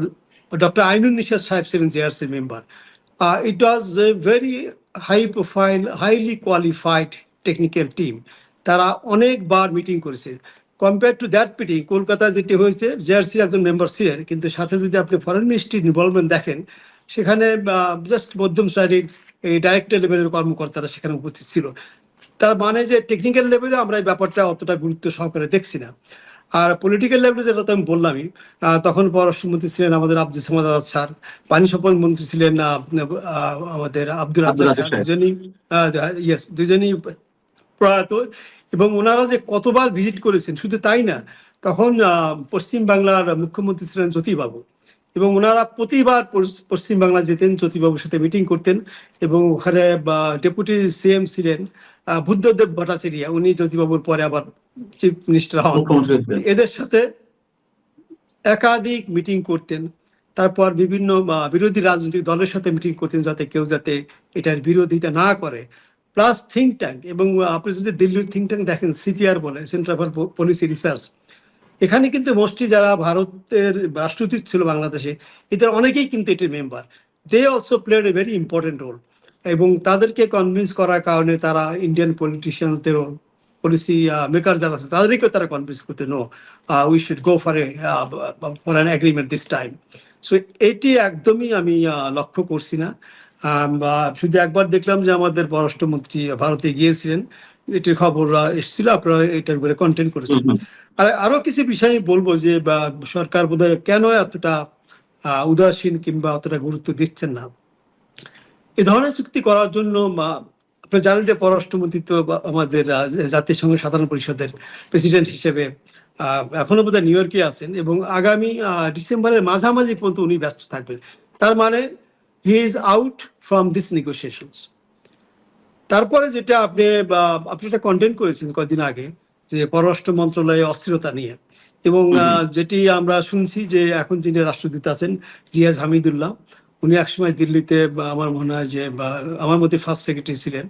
ডক্টর আইনুন নিশাত সাহেব ছিলেন JRC member. It was a very high profile, highly qualified technical team. তারা অনেকবার মিটিং করেছে। কম্পেয়ার টু দ্যাট মিটিং, কলকাতায় যেটি হয়েছে, জেআরসির একজন মেম্বার ছিলেন, কিন্তু সাথে যদি আপনি ফরেন মিনিস্ট্রির ইনভলভমেন্ট দেখেন, সেখানে জাস্ট মধ্যম শ্রেণীর এই ডাইরেক্টর লেভেলের কর্মকর্তারা সেখানে উপস্থিত ছিল। তার মানে যে টেকনিক্যাল লেভেলে আমরা এই ব্যাপারটা অতটা গুরুত্ব সহকারে দেখছি না। আর পলিটিক্যাল লেভেলে যেটা তো আমি বললামই, তখন পররাষ্ট্রমন্ত্রী ছিলেন আমাদের আব্দুল সামাদ আজাদ স্যার, পানি সম্পদ মন্ত্রী ছিলেন আমাদের আব্দুল রাজ্জাক স্যার, দুজনই প্রয়াত। এবং ওনারা যে কতবার ভিজিট করেছেন, শুধু তাই না, তখন পশ্চিম বাংলার মুখ্যমন্ত্রী ছিলেন জ্যোতিবাবু, এবং ওনারা প্রতিবার পশ্চিম বাংলা যেতেন, জ্যোতিবাবুর সাথে মিটিং করতেন। এবং ওখানে ডেপুটি সিএম ছিলেন বুদ্ধদেব ভট্টাচার্য, উনি জ্যোতিবাবুর পরে আবার চিফ মিনিস্টার হন। এদের সাথে একাধিক মিটিং করতেন। তারপর বিভিন্ন বিরোধী রাজনৈতিক দলের সাথে মিটিং করতেন, যাতে কেউ যাতে এটার বিরোধিতা না করে। প্লাস থিঙ্ক ট্যাঙ্ক, এবং আপনি যদি দিল্লির থিঙ্ক ট্যাঙ্ক দেখেন, সিপিআর বলে, সেন্টার ফর পলিসি রিসার্চ, এখানে কিন্তু মোস্টলি যারা ভারতের রাষ্ট্রদূত ছিল বাংলাদেশে, এদের অনেকেই কিন্তু এটির member. They also played a very important role, এবং তাদেরকে কনভিন্স করার কারণে তারা ইন্ডিয়ান পলিটিশিয়ানসদেরও, পলিসি মেকার যারা আছে, তাদেরকেও তারা কনভিন্স করতে, no we should go for an agreement this time. So এটি একদমই আমি লক্ষ্য করছি না। শুধু একবার দেখলাম যে আমাদের পররাষ্ট্রমন্ত্রী ভারতে গিয়েছিলেন, এটির খবর এসেছিল, আপনারা এটার উপরে কন্টেন্ট করেছেন। আর আরো কিছু বিষয় বলবো যে সরকার বোধহয় কেন এতটা উদাসীন কিংবা অতটা গুরুত্ব দিচ্ছেন না এ ধরনের চুক্তি করার জন্য। আপনারা জানেন যে পররাষ্ট্রমন্ত্রী তো আমাদের জাতিসংঘ সাধারণ পরিষদের প্রেসিডেন্ট হিসেবে এখনো বোধহয় নিউ ইয়র্কে আছেন, এবং আগামী ডিসেম্বরের মাঝামাঝি পর্যন্ত উনি ব্যস্ত থাকবেন। তার মানে he is out from this negotiations. তারপরে যেটা আপনি একটা কন্টেন্ট করেছেন কয়েকদিন আগে, যে পররাষ্ট্র মন্ত্রণালয়ে অস্থিরতা নিয়ে, এবং যেটি আমরা শুনছি যে এখন যিনি রাষ্ট্রদূত আছেন রিয়াজ হামিদুল্লাহ, উনি একসময় দিল্লিতে, আমার মনে হয় যে আমার মধ্যে ফার্স্ট সেক্রেটারি ছিলেন,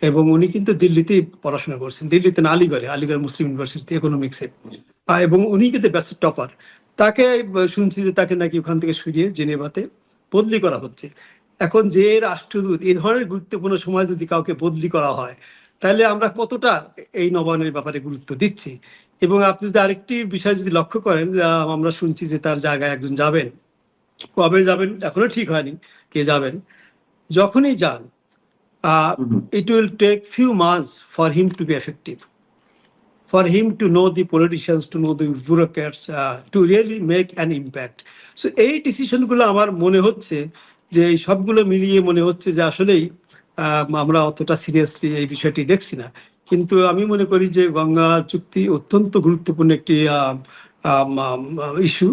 এবং উনি কিন্তু দিল্লিতেই পড়াশোনা করছেন, দিল্লিতে না, আলিগড় মুসলিম ইউনিভার্সিটি ইকোনমিক্সে, এবং উনি কিন্তু বেস্ট টপার। তাকে শুনছি যে তাকে নাকি ওখান থেকে সরিয়ে জেনেভাতে বদলি করা হচ্ছে। এখন যে রাষ্ট্রদূত, এই ধরনের গুরুত্বপূর্ণ সময় যদি কাউকে বদলি করা হয়, তাহলে আমরা কতটা এই নবায়নের ব্যাপারে গুরুত্ব দিচ্ছি। এবং আপনি যদি আরেকটি বিষয় যদি লক্ষ্য করেন, আমরা শুনছি যে তার জায়গায় একজন যাবেন। কবে যাবেন এখনো ঠিক হয়নি কে যাবেন। যখনই যান, it will take few months for him to be effective, for him to know the politicians, to know the bureaucrats, to really make an impact. So এই ডিসিশনগুলো আমার মনে হচ্ছে যে এই সবগুলো মিলিয়ে মনে হচ্ছে যে আসলেই আমরা অতটা সিরিয়াসলি এই বিষয়টি দেখছি না। কিন্তু আমি মনে করি যে গঙ্গা চুক্তি অত্যন্ত গুরুত্বপূর্ণ একটি ইস্যু।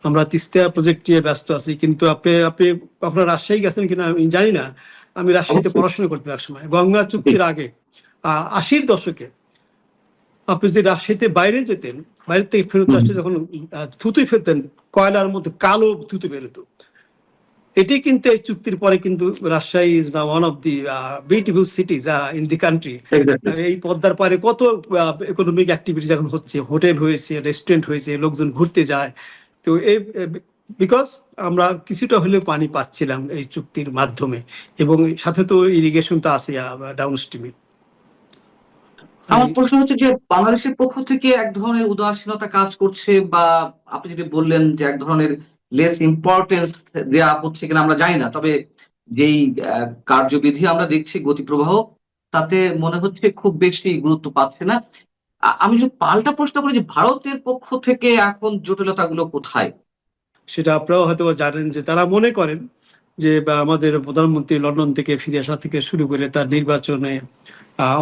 আমরা তিস্তা প্রজেক্ট নিয়ে ব্যস্ত আছি, কিন্তু আপনি আপনারা রাজশাহী গেছেন কিনা আমি জানি না। আমি রাজশাহীতে পড়াশোনা করতাম এক সময়, গঙ্গা চুক্তির আগে 80-র দশকে। আপনি যদি রাজশাহীতে বাইরে যেতেন, বাইরে থেকে ফেরত আসতে যখন থুতু ফেলতেন, কয়লার মধ্যে কালো থুতু বেরোতো। এটি কিন্তু এই চুক্তির পরে কিন্তু Rajshahi is now one of the beautiful cities in the country. এই পদ্মার পারে কত ইকোনমিক অ্যাক্টিভিটিস এখন হচ্ছে, হোটেল হয়েছে, রেস্টুরেন্ট হয়েছে, লোকজন ঘুরতে যায়। তো এই বিকজ আমরা কিছুটা হলেও পানি পাচ্ছিলাম এই চুক্তির মাধ্যমে, এবং সাথে তো ইরিগেশন তো আছে ডাউন স্ট্রিমে। আমার প্রশ্ন হচ্ছে যে বাংলাদেশের পক্ষ থেকে এক ধরনের উদাসীনতা কাজ করছে, বা আপনি যেটা বললেন যে এক ধরনের লেস ইম্পর্টেন্স দেওয়া হচ্ছে কিনা আমরা জানি না, তবে যেই কার্যবিধি আমরা দেখছি, গতি প্রবাহ, তাতে মনে হচ্ছে খুব বেশি গুরুত্ব পাচ্ছে না। আমি যদি পাল্টা প্রশ্ন করি যে ভারতের পক্ষ থেকে এখন জটিলতাগুলো কোথায়? সেটা আপনারাও হয়তো জানেন যে তারা মনে করেন যে আমাদের প্রধানমন্ত্রী লন্ডন থেকে ফিরে আসা থেকে শুরু করে তার নির্বাচনে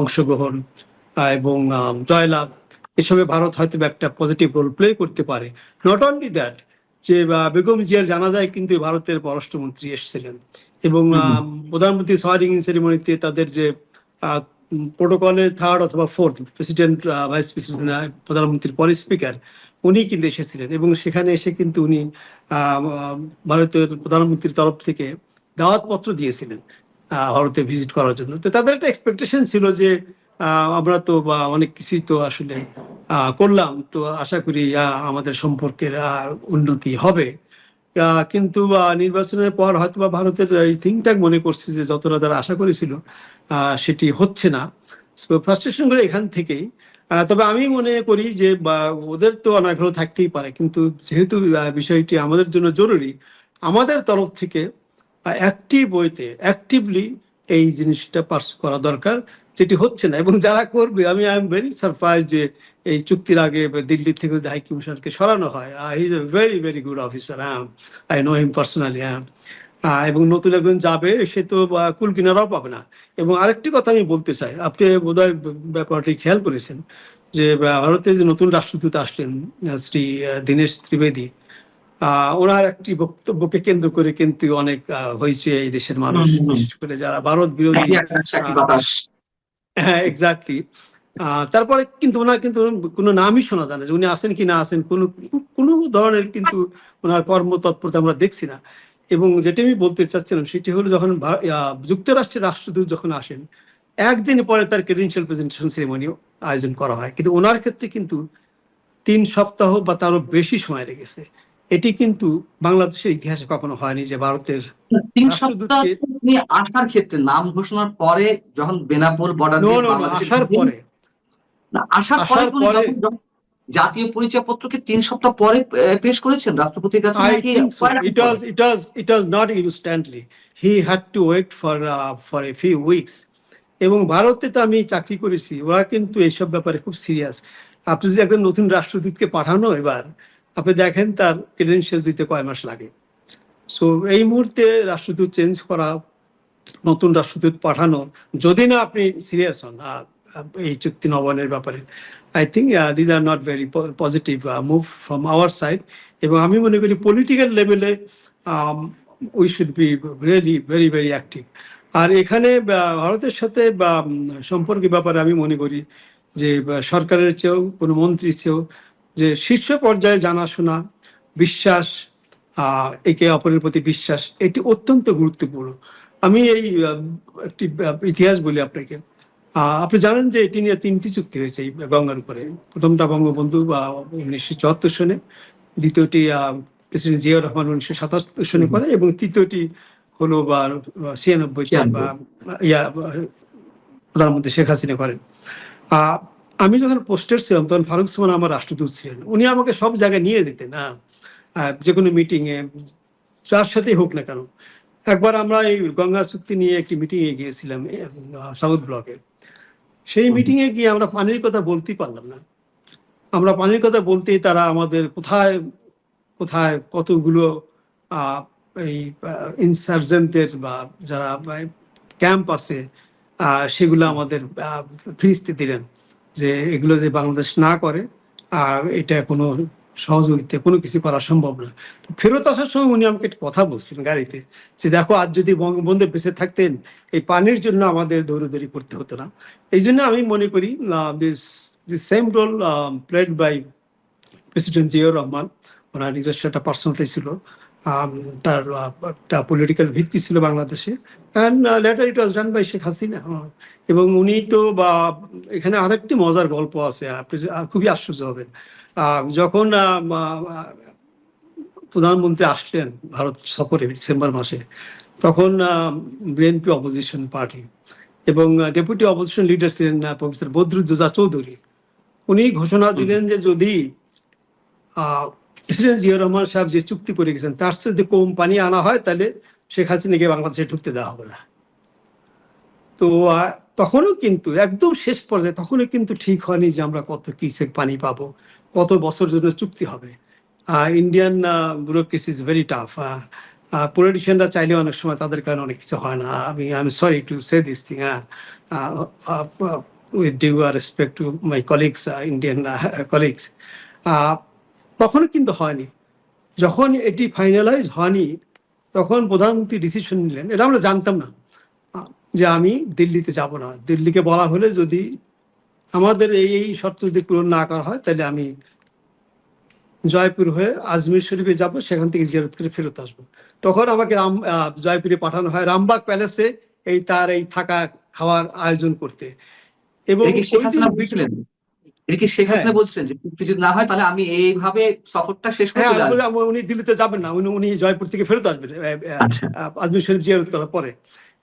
অংশগ্রহণ এবং জয়লাভ, এসবে ভারত হয়তো একটা পজিটিভ রোল প্লে করতে পারে। নট অনলি দ্যাট, যে বেগম জিয়ার জানাজায় কিন্তু ভারতের পররাষ্ট্রমন্ত্রী এসেছিলেন, এবং প্রধানমন্ত্রী সোয়ারিং সেরিমনিতে তাদের যে প্রোটোকলে 3rd অথবা 4th প্রেসিডেন্ট, ভাইস প্রেসিডেন্ট, প্রধানমন্ত্রীর পরে স্পিকার, উনি কিন্তু এসেছিলেন, এবং সেখানে এসে কিন্তু উনি ভারতের প্রধানমন্ত্রীর তরফ থেকে দাওয়াতপত্র দিয়েছিলেন। ভারতে ভিজিট করার জন্য। তো তাদের একটা এক্সপেকটেশন ছিল যে আমরা তো বা অনেক কিছুই তো আসলে করলাম, তো আশা করি আমাদের সম্পর্কের উন্নতি হবে। কিন্তু নির্বাচনের পর হয়তো বা ভারতের এই থিঙ্ক ট্যাঙ্ক মনে করছে যে যতটা তারা আশা করেছিল সেটি হচ্ছে না। ফ্রাস্ট্রেশন করে এখান থেকেই। তবে আমি মনে করি যে ওদের তো অনাগ্রহ থাকতেই পারে, কিন্তু যেহেতু বিষয়টি আমাদের জন্য জরুরি, আমাদের তরফ থেকে অ্যাক্টিভ ওয়েতে অ্যাক্টিভলি এই জিনিসটা পাস করা দরকার, যেটি হচ্ছে না। এবং যারা করবে, আমি আই এম ভেরি সারপ্রাইজ যে এই চুক্তির আগে দিল্লি থেকে হাই কমিশনারকে সরানো হয়। He is a very very good officer, I know him personally. এবং নতুন একজন যাবে, সে তো কুল কিনারাও পাবে না। এবং আরেকটি কথা আমি বলতে চাই, আপনি বোধহয় ব্যাপারটি খেয়াল করেছেন যে ভারতের যে নতুন রাষ্ট্রদূত আসলেন শ্রী দীনেশ ত্রিবেদী, ওনার একটি বক্তব্যকে কেন্দ্র করে কিন্তু অনেক হয়েছে এই দেশের মানুষ, বিশেষ করে যারা ভারত বিরোধী। হ্যাঁ, এক্স্যাক্টলি। তারপরে কিন্তু ওনার কিন্তু কোনো নামই শোনা যায় না যে উনি আসেন কি না আসেন, কোনো ধরনের কিন্তু ওনার কর্মতৎপরতা আমরা দেখছি না। এবং যেটা আমি বলতে চাচ্ছিলাম সেটি হলো, যখন যুক্তরাষ্ট্রের রাষ্ট্রদূত যখন আসেন, একদিন পরে তার ক্রেডেনশিয়াল প্রেজেন্টেশন সেরেমনি আয়োজন করা হয়, কিন্তু ওনার ক্ষেত্রে কিন্তু 3 সপ্তাহ বা তারও বেশি সময় লেগেছে। এটি কিন্তু বাংলাদেশের ইতিহাসে কখনো হয়নি যে ভারতের 3 সপ্তাহ রাষ্ট্রদূতকে। তিনি আসার ক্ষেত্রে নাম ঘোষণার পরে, যখন বেনাপোল বর্ডার দিয়ে বাংলাদেশে আসার পরে, আসার পরে জাতীয় পরিচয়পত্রকে 3 সপ্তাহ পরে পেশ করেছেন রাষ্ট্রপতির কাছে, I নাকি think so. It was not instantly. He had to wait for a few weeks. এবং ভারতে তো আমি চাকরি করেছি, ওরা কিন্তু এইসব ব্যাপারে খুব সিরিয়াস। আপনি যদি একজন নতুন রাষ্ট্রদূতকে পাঠানো, এবার আপনি দেখেন তার ক্রেডেনশিয়াল দিতে কয় মাস লাগে। সো এই মুহূর্তে রাষ্ট্রদূত চেঞ্জ করা, নতুন রাষ্ট্রদূত পাঠানো, যদি না আপনি সিরিয়াস হন এই চুক্তি নবায়নের ব্যাপারে, I think these are not very positive move from our side. এবং আমি মনে করি পলিটিক্যাল লেভেলে we should be really very very active. আর এখানে ভারতের সাথে সম্পর্কের ব্যাপারে আমি মনে করি যে সরকারের চেয়েও, কোনো মন্ত্রীর চেয়েও, যে শীর্ষ পর্যায়ে জানাশোনা, বিশ্বাস, একে অপরের প্রতি বিশ্বাস, এটি অত্যন্ত গুরুত্বপূর্ণ। আমি এই একটি ইতিহাস বলি আপনাকে। আপনি জানেন যে এটি নিয়ে 3টি চুক্তি হয়েছে এই গঙ্গার উপরে। প্রথমটা বঙ্গবন্ধু 1974 সনে, দ্বিতীয়টি প্রেসিডেন্ট জিয়াউর রহমান 1977 সনে করে, এবং তৃতীয়টি হলো 96 প্রধানমন্ত্রী শেখ হাসিনা করেন। আমি যখন পোস্টেড ছিলাম তখন ফারুক সুমন আমার রাষ্ট্রদূত ছিলেন। উনি আমাকে সব জায়গায় নিয়ে যেতেন, যে কোনো মিটিংয়ে, যার সাথেই হোক না কেন। একবার আমরা এই গঙ্গা চুক্তি নিয়ে একটি মিটিংয়ে গিয়েছিলাম সাউথ ব্লকে। সেই মিটিংয়ে গিয়ে আমরা পানির কথা বলতেই পারলাম না। আমরা পানির কথা বলতেই তারা আমাদের কোথায় কোথায় কতগুলো এই ইনসার্জেন্টদের বা যারা ক্যাম্প আছে সেগুলো আমাদের ফ্রিজতে দিলেন, যে এগুলো যে বাংলাদেশ না করে এটা কোনো সহযোগিতা, কোনো কিছু করা সম্ভব না। ফেরত আসার সময় উনি আমাকে একটা কথা বলছিলেন গাড়িতে, যে দেখো, আজ যদি বঙ্গবন্ধু বেঁচে থাকতেন এই পানির জন্য আমাদের দৌড়দৌড়ি করতে হতো না। এই জন্য আমি মনে করি this same role played by president Ziaur Rahman. ওনার নিজস্ব একটা পার্সোনালিটি ছিল, তার একটা পলিটিক্যাল ভিত্তি ছিল বাংলাদেশে, and later it was done by Sheikh Hasina. এবং উনি তো এখানে আরেকটি মজার গল্প আছে, আপনি খুবই আশ্চর্য হবেন। যখন প্রধানমন্ত্রী আসলেন ভারত সফরে ডিসেম্বর মাসে, তখন বিএনপি অপোজিশন পার্টি এবং ডেপুটি অপোজিশন লিডার ছিলেন প্রফেসর বদরুদ্দোজা চৌধুরী। উনি ঘোষণা দিলেন যে যদি প্রেসিডেন্ট জিয়াউর রহমান সাহেব যে চুক্তি করে গেছেন তার সাথে যদি কম পানি আনা হয়, তাহলে শেখ হাসিনাকে বাংলাদেশে ঢুকতে দেওয়া হবে না। তো তখনও কিন্তু একদম শেষ পর্যায়ে, তখনও কিন্তু ঠিক হয়নি যে আমরা কত কিসে পানি পাবো, কত বছর জন্য চুক্তি হবে। Indian bureaucracy is very tough. পলিটিশিয়ানরা চাইলে অনেক সময় তাদের কারণে অনেক কিছু হয় না। I am sorry to say this thing, with due respect to my colleagues, Indian colleagues. তখনও কিন্তু হয়নি। যখন এটি ফাইনালাইজ হয়নি, তখন প্রধানমন্ত্রী ডিসিশন নিলেন, এটা আমরা জানতাম না, যে আমি দিল্লিতে যাব না। দিল্লিকে বলা হলে যদি আমাদের এই শর্ত যদি পূরণ না করা হয়, তাহলে আমি জয়পুর হয়ে আজমির শরীফে যাব, সেখান থেকে জিয়ারত করে ফেরত আসবো। তখন আমাকে জয়পুরে পাঠানো হয়, রামবাগ প্যালেসে তার এই থাকা খাওয়ার আয়োজন করতে। এবং এটা কি শেখ ওই দিন হাসিনা বলছিলেন? এটা কি শেখ হ্যাঁ হাসিনা বলছিলেন যে চুক্তি যদি না হয় তাহলে আমি এইভাবে সফরটা শেষ করে হ্যাঁ চলে আসবো? উনি দিল্লিতে যাবেন না, উনি জয়পুর থেকে ফেরত আসবেন আচ্ছা। আজমির শরীফ জিয়ারত করার পরে।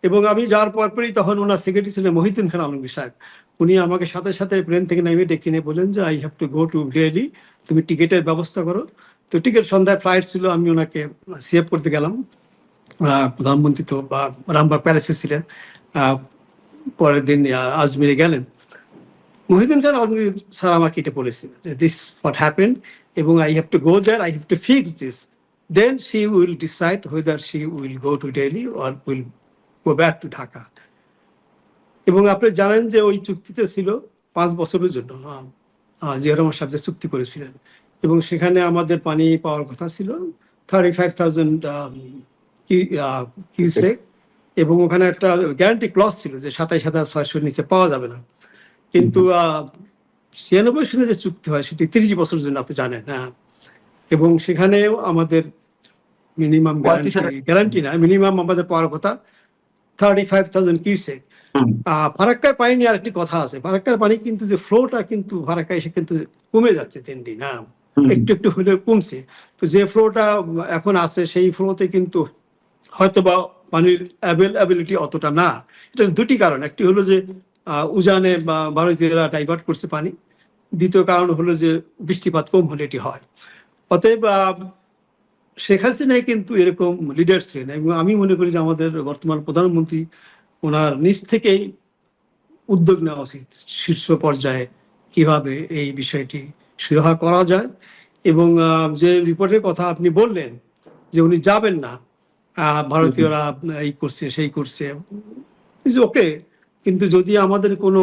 এবং আমি যাওয়ার পরই তখন ওনার সেক্রেটারি ছিলেন মহিউদ্দিন খান আলমগীর সাহেব। উনি আমাকে সাথে সাথে প্লেন থেকে নেমে ডেকে নিয়ে বলেন যে I have to go to Delhi, তুমি টিকিটের ব্যবস্থা করো। তো টিকিট সন্ধ্যায় ফ্লাইট ছিল, আমি ওনাকে সিএফ করতে গেলাম। প্রধানমন্ত্রী তো রামবাগ প্যালেসে ছিলেন। পরের দিন আজমিরে গেলেন। মহিউদ্দিন খান আলমগীর স্যার আমাকে এটা বলেছেন যে দিস হোয়াট হ্যাপেন্ড, এবং I have to go there, I have to fix this, then she will decide whether she will go to Delhi or will go back to Dhaka. এবং আপনি জানেন যে ওই চুক্তিতে ছিল 5 বছরের জন্য জিয়া রহমান সাহেব যে চুক্তি করেছিলেন, এবং সেখানে আমাদের পানি পাওয়ার কথা ছিল 35,000 কিউসেক, এবং ওখানে একটা গ্যারান্টি ক্লজ ছিল যে 27,600 নিচে পাওয়া যাবে না। কিন্তু 96 সালে যে চুক্তি হয় সেটি 30 বছরের জন্য, আপনি জানেন। এবং সেখানেও আমাদের মিনিমাম গ্যারান্টি না, মিনিমাম আমাদের পাওয়ার কথা 35,000 কিউসেক। ফারাক্কার পানি নিয়ে আরেকটি কথা আছে, ফারাক্কার পানি কিন্তু যে ফ্লোটা কিন্তু ফারাক্কা এসে কিন্তু কমে যাচ্ছে দিন দিন, একটু একটু হলেও কমছে। তো যে ফ্লোটা এখন আছে সেই ফ্লোতে কিন্তু হয়তো বা পানির অ্যাভেলেবিলিটি অতটা না। এটা দুটি কারণ, একটি হলো যে উজানে ভারতীয়রা ডাইভার্ট করছে পানি, দ্বিতীয় কারণ হলো যে বৃষ্টিপাত কম হলে এটি হয়। অতএব শেখ হাসিনাই কিন্তু এরকম লিডার ছিলেন, এবং আমি মনে করি যে আমাদের বর্তমান প্রধানমন্ত্রী ওনার নিজ থেকেই উদ্যোগ নেওয়া উচিত শীর্ষ পর্যায়ে কিভাবে এই বিষয়টি সুরাহা করা যায়। এবং যে রিপোর্টের কথা আপনি বললেন যে উনি যাবেন না, ভারতীয়রা এই করছে সেই করছে, ওকে, কিন্তু যদি আমাদের কোনো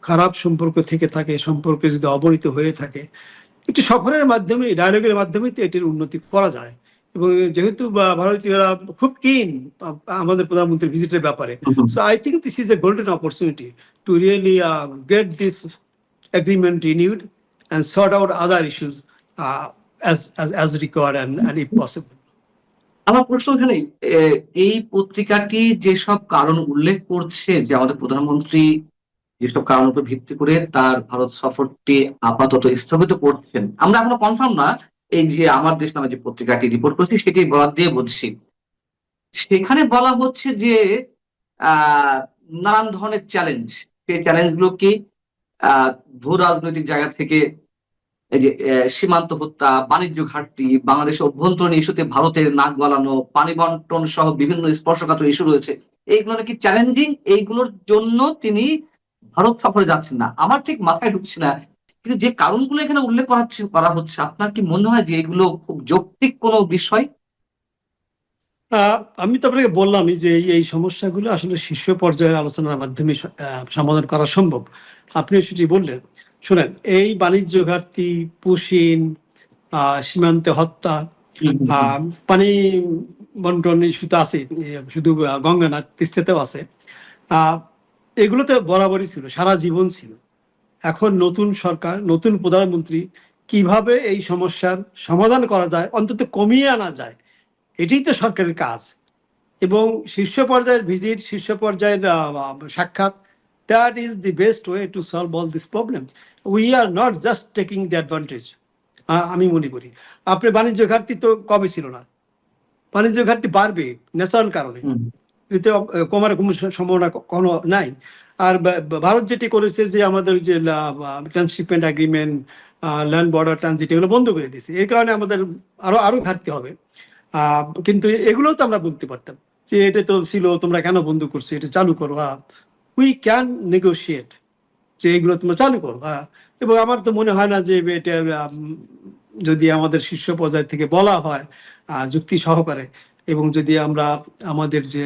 খারাপ সম্পর্ক থেকে থাকে, সম্পর্কে যদি অবনীত হয়ে থাকে, একটি সফরের মাধ্যমে, ডায়ালগের মাধ্যমে তো এটির উন্নতি করা যায়। এবং যেহেতু ভারতীয়রা খুব কিন আমাদের প্রধানমন্ত্রীর ভিজিটের ব্যাপারে, so I think this is a golden opportunity to really get this agreement renewed and sort out other issues as required and if possible. আমার প্রশ্ন এখানে, এই পত্রিকাটি যেসব কারণ উল্লেখ করছে যে আমাদের প্রধানমন্ত্রী যেসব কারণের উপর ভিত্তি করে তার ভারত সফরটি আপাতত স্থগিত করছেন, আমরা এখনো কনফার্ম না, এই যে আমার দেশ নামে যে পত্রিকাটি রিপোর্ট করছে সেটি বরাদ দিয়ে বলছি। সেখানে বলা হচ্ছে যে নানান ধরনের চ্যালেঞ্জ, সেই চ্যালেঞ্জগুলো কি ভূ রাজনৈতিক জায়গা থেকে এই যে সীমান্ত হত্যা, বাণিজ্য ঘাটতি, বাংলাদেশের অভ্যন্তরীণ ইস্যুতে ভারতের নাক গলানো, পানি বন্টন সহ বিভিন্ন স্পর্শকাতর ইস্যু রয়েছে, এইগুলো নাকি চ্যালেঞ্জিং, এইগুলোর জন্য তিনি ভারত সফরে যাচ্ছেন না। আমার ঠিক মাথায় ঢুকছে না, কিন্তু যে কারণগুলো এখানে উল্লেখ করা হচ্ছে, আপনার কি মনে হয় যে এগুলো খুব যৌক্তিক কোনো বিষয়? আমি তো আপনাকে বললামই যে এই সমস্যাগুলো আসলে শীর্ষ পর্যায়ের আলোচনার মাধ্যমে সমাধান করা সম্ভব। আপনি সেটি বললেন। শুনেন, এই বাণিজ্য ঘাটতি, পুশিন, সীমান্তে হত্যা, পানি বন্টন ইস্যুতে আছে, শুধু গঙ্গা না, তিস্তাতেও আছে। এগুলো তো বরাবরই ছিল, সারা জীবন ছিল। এখন নতুন সরকার, নতুন প্রধানমন্ত্রী কিভাবে এই সমস্যার সমাধান করা যায়, অন্তত কমিয়ে আনা যায়, এটাই তো সরকারের কাজ। এবং শীর্ষ পর্যায়ের ভিজিট, শীর্ষ পর্যায়ের সাক্ষাৎ, that is the best way to solve all these problems. We are not just taking the advantage. আমি মনে করি আপনি বাণিজ্য ঘাটতি তো কবে ছিল না, বাণিজ্য ঘাটতি বাড়বে ন্যাচারাল কারণে, এতে কমার কোনো সম্ভাবনা কোনো নাই। আর ভারত যেটি করেছে যে আমাদের যে transshipment agreement, land border transit, এগুলো বন্ধ করে দিয়েছে। এই কারণে আমাদের আরো ঘাটতি হবে। কিন্তু এগুলোও তো আমরা বলতে পারতাম যে এটা তো ছিল, তোমরা কেন বন্ধ করছো, এটা চালু করো। উই ক্যান নেগোশিয়েট যে এগুলো তোমরা চালু করো। এবং আমার তো মনে হয় না যে এটা যদি আমাদের শীর্ষ পর্যায় থেকে বলা হয় যুক্তি সহকারে, এবং যদি আমরা আমাদের যে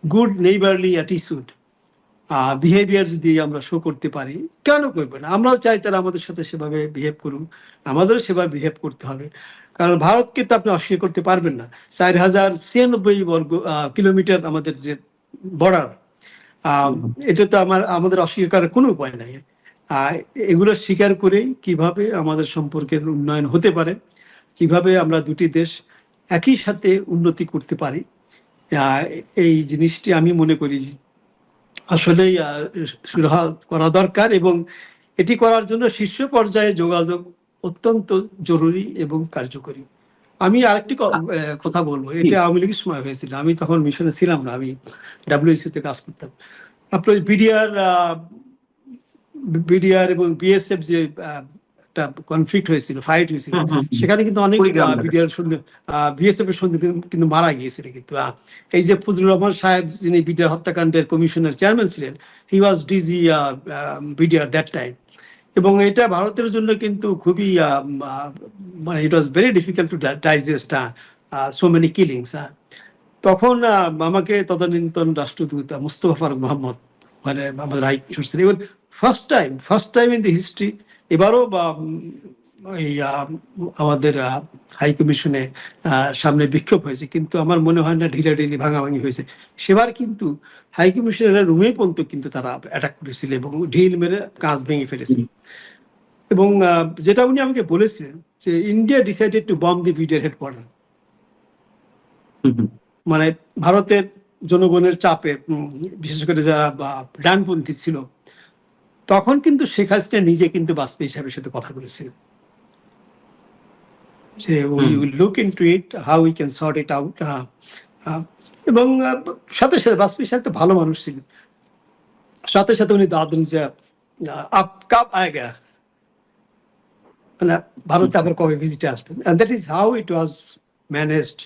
গুড নেইবারলি অ্যাটিটিউড, বিহেভিয়ার যদি আমরা শো করতে পারি, কেন করবে না? আমরাও চাই তারা আমাদের সাথে সেভাবে বিহেভ করুন, আমাদেরও সেভাবে বিহেভ করতে হবে। কারণ ভারতকে তো আপনি অস্বীকার করতে পারবেন না, 4,096 বর্গ কিলোমিটার আমাদের যে বর্ডার, এটা তো আমাদের অস্বীকার করার কোনো উপায় নাই। এগুলো স্বীকার করেই কিভাবে আমাদের সম্পর্কের উন্নয়ন হতে পারে, কিভাবে আমরা দুটি দেশ একই সাথে উন্নতি করতে পারি, আহ, এই জিনিসটি আমি মনে করি যে আসলেই সুরাহা করা দরকার, এবং এটি করার জন্য শীর্ষ পর্যায়ে যোগাযোগ অত্যন্ত জরুরি এবং কার্যকরী। আমি আরেকটি কথা বলবো, এটা আওয়ামী লীগের সময় হয়েছিল, আমি তখন মিশনে ছিলাম না, আমি ডাব্লিউসি তে কাজ করতাম। আপনার বিডিআর এবং বিএসএফ যে একটা কনফ্লিক্ট হয়েছিল, ফাইট হয়েছিল, সেখানে কিন্তু অনেক বিএসএফ এর সঙ্গে কিন্তু মারা গিয়েছিল। কিন্তু এই যে ফজলুর রহমান সাহেব, যিনি বিডিআর হত্যাকাণ্ডের কমিশনের চেয়ারম্যান ছিলেন, he was DG BDR that time. এবং এটা ভারতের জন্য কিন্তু খুবই মানে it was very difficult to digest so many killings. তখন আমাকে তদানীন্তন রাষ্ট্রদূত মুস্তফা ফারুক মোহাম্মদ, মানে আমাদের high commissioner, even first time in the history, এবারও এই আমাদের হাই কমিশনে সামনে বিক্ষোভ হয়েছে, কিন্তু আমার মনে হয় না ঢিলাঢিলি ভাঙাভাঙি হয়েছে। সেবার কিন্তু হাই কমিশনারের রুমে পর্যন্ত কিন্তু তারা অ্যাটাক করেছিল এবং ঢিল মেরে কাঁচ ভেঙে ফেলেছিল। এবং যেটা উনি আমাকে বলেছিলেন যে India decided to bomb the BDR headquarter, মানে ভারতের জনগণের চাপে, বিশেষ করে যারা ডানপন্থী ছিল, তখন কিন্তু শেখ হাসিনা নিজে কিন্তু বাজপেয়ী সাহেবের সাথে কথা বলেছিলেন যে we will look into it, how we can sort it out. এবং সাথে সাথে বাজপেয়ী সাহেব তো ভালো মানুষ ছিলেন, সাথে সাথে উনি দাদন যে আপ কাপ আয়েগা, মানে ভারতে আবার কবে ভিজিটে আসবেন, and that is how it was managed.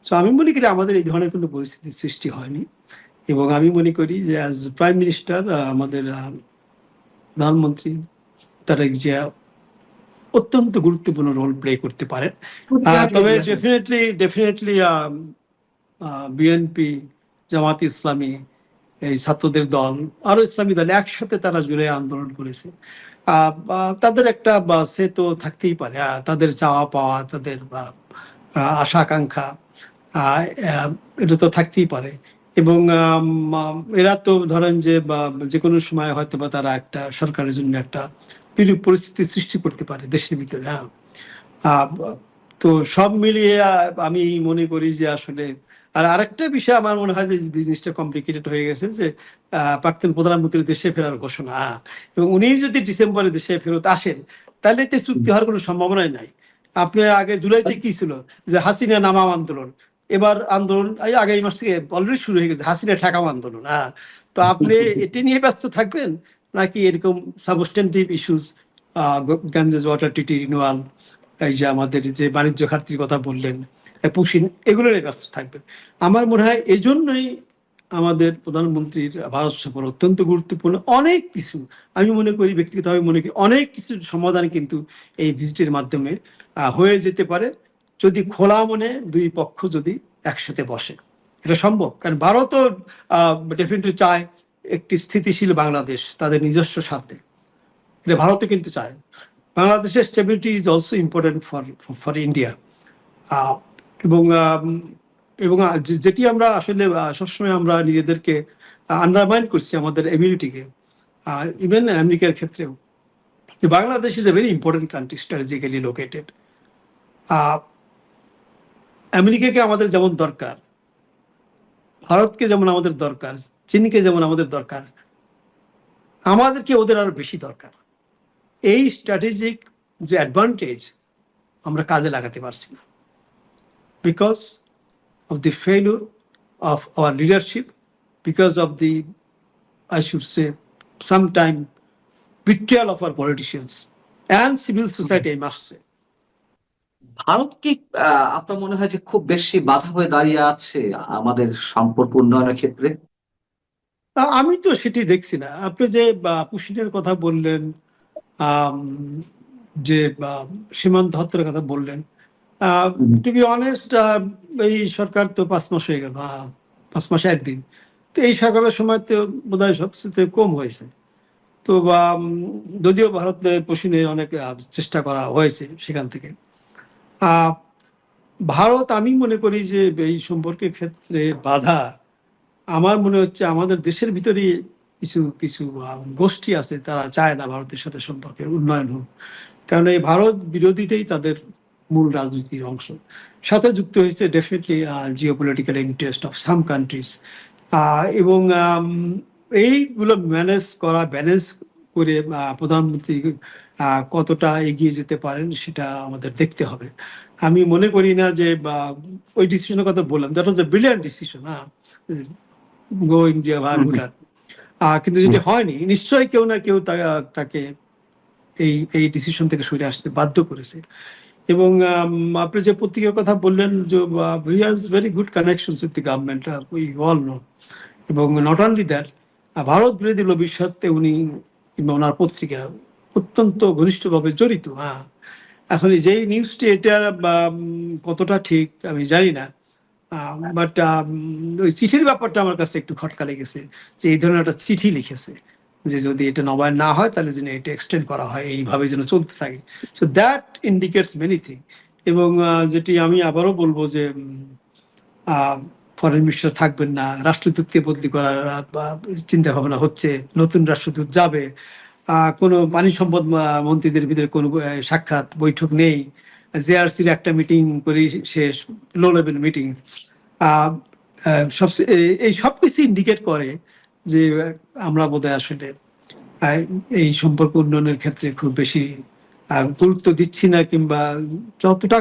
So আমি মনে করি আমাদের এই ধরনের কোনো পরিস্থিতির সৃষ্টি হয়নি, এবং আমি মনে করি যে অ্যাজ প্রাইম মিনিস্টার আমাদের প্রধানমন্ত্রী তারেক জিয়া অত্যন্ত গুরুত্বপূর্ণ রোল প্লে করতে পারেন। তবে ডেফিনেটলি বিএনপি, জামাত ইসলামী, এই ছাত্রদের দল, আরো ইসলামী দল একসাথে তারা জুড়ে আন্দোলন করেছে। তাদের একটা সে তো থাকতেই পারে, তাদের চাওয়া পাওয়া, তাদের আশা আকাঙ্ক্ষা, এটা তো থাকতেই পারে। এবং এরা তো ধরেন যে কোনো সময় হয়তো বা তারা একটা সরকারের জন্য একটা বিরূপ পরিস্থিতি সৃষ্টি করতে পারে দেশের ভিতরে। তো সব মিলিয়ে আমি মনে করি যে আসলে, আর আরেকটা বিষয় আমার মনে হয় যে জিনিসটা কমপ্লিকেটেড হয়ে গেছে, যে প্রাক্তন প্রধানমন্ত্রী দেশে ফেরার ঘোষণা, এবং উনি যদি ডিসেম্বরে দেশে ফেরত আসেন, তাহলে তো চুক্তি হওয়ার কোনো সম্ভাবনাই নাই। আপনি আগে জুলাইতে কি ছিল যে হাসিনা নামাও আন্দোলন, এবার আন্দোলন আগামী মাস থেকে অলরেডি শুরু হয়ে গেছে, হাসিনা ঠেকাও আন্দোলন। তো আপনি এটি নিয়ে ব্যস্ত থাকবেন, নাকি এরকম substantive issues, Ganges water treaty renewal, এই যে আমাদের যে বাণিজ্য ঘাটতির কথা বললেন, পুশিন, এগুলো নিয়ে ব্যস্ত থাকবেন? আমার মনে হয় এই জন্যই আমাদের প্রধানমন্ত্রীর ভারত সফর অত্যন্ত গুরুত্বপূর্ণ। অনেক কিছু আমি মনে করি, ব্যক্তিগতভাবে মনে করি, অনেক কিছু সমাধান কিন্তু এই ভিজিটের মাধ্যমে হয়ে যেতে পারে, যদি খোলা মনে দুই পক্ষ যদি একসাথে বসে। এটা সম্ভব, কারণ ভারতও ডেফিনেটলি চায় একটি স্থিতিশীল বাংলাদেশ তাদের নিজস্ব স্বার্থে, এটা ভারতও কিন্তু চায়। বাংলাদেশের stability is also important for India. এবং এবং যেটি আমরা আসলে সবসময় আমরা নিজেদেরকে আন্ডারমাইন করছি, আমাদের এবিলিটিকে, ইভেন আমেরিকার ক্ষেত্রেও, Bangladesh is a very important country, strategically located. আমেরিকাকে আমাদের যেমন দরকার, ভারতকে যেমন আমাদের দরকার, চীনকে যেমন আমাদের দরকার, আমাদেরকে ওদের আরো বেশি দরকার। এই স্ট্র্যাটেজিক যে অ্যাডভান্টেজ আমরা কাজে লাগাতে পারছি না, because of the failure of our leadership, because of the, I should say, sometime betrayal of our politicians and civil society, I must say. Bharat কি আপনার মনে হয় যে খুব বেশি বাধা হয়ে দাঁড়িয়ে আছে আমাদের সম্পর্ক উন্নয়নের ক্ষেত্রে? আমি তো সেটি দেখছি না। আপনি যে পুশিনের কথা বললেন, যে সীমান্ত হত্যার কথা বললেন, টু বি অনেস্ট, এই সরকার তো 5 মাস হয়ে গেল, 5 মাসে 1 দিন। তো এই সরকারের সময় তো বোধহয় সবচেয়ে কম হয়েছে। তো যদিও ভারতে পুশিনের অনেক চেষ্টা করা হয়েছে সেখান থেকে। ভারত, আমি মনে করি যে এই সম্পর্কের ক্ষেত্রে বাধা, আমার মনে হচ্ছে আমাদের দেশের ভিতরেই কিছু কিছু গোষ্ঠী আছে, তারা চায় না ভারতের সাথে সম্পর্কের উন্নয়ন হোক, কারণ এই ভারত বিরোধীতেই তাদের মূল রাজনীতির অংশ। সাথে যুক্ত হয়েছে definitely geopolitical interest of some countries, এবং এইগুলো ব্যালেন্স করে প্রধানমন্ত্রী কতটা এগিয়ে যেতে পারেন সেটা আমাদের দেখতে হবে। আমি মনে করি না যে ওই ডিসিশনের কথা বললাম, that was A brilliant decision, go India বা ভুটান, কিন্তু যেটা হয়নি, নিশ্চয়ই কেউ না কেউ তাকে এই ডিসিশন থেকে সরে আসতে বাধ্য করেছে। এবং আপনি যে পত্রিকার কথা বললেন, যে he has very good connections with the government, we all know. এবং নট অনলি দ্যাট, ভারত বিরোধী লবির সাথে উনি কিংবা ওনার পত্রিকা অত্যন্ত ঘনিষ্ঠভাবে জড়িত। এখন যেই নিউজটি এটা কতটা ঠিক আমি জানি না, বাট ওই চিঠির ব্যাপারটা আমার কাছে একটু খটকা লেগেছে, যে এই ধরনের একটা চিঠি লিখেছে যে যদি এটা নবায়ন না হয় তাহলে যেন এটা এক্সটেন্ড করা হয়, এইভাবে যেন চলতে থাকে। So that indicates many thing. এবং যেটি আমি আবারও বলবো যে ফরেন মিনিস্টার থাকবেন না, রাষ্ট্রদূতকে বদলি করার চিন্তা ভাবনা হচ্ছে, নতুন রাষ্ট্রদূত যাবে, কোনো পানি সম্পদ মন্ত্রীদের ভিতরে কোনো সাক্ষাৎ বৈঠক নেই, জেআরসির একটা মিটিং করে শেষ, লো লেভেল মিটিং। এই সব কিছু ইন্ডিকেট করে যে আমরা বোধহয় আসলে এই সম্পর্ক উন্নয়নের ক্ষেত্রে খুব বেশি গুরুত্ব দিচ্ছি না, কিংবা যতটা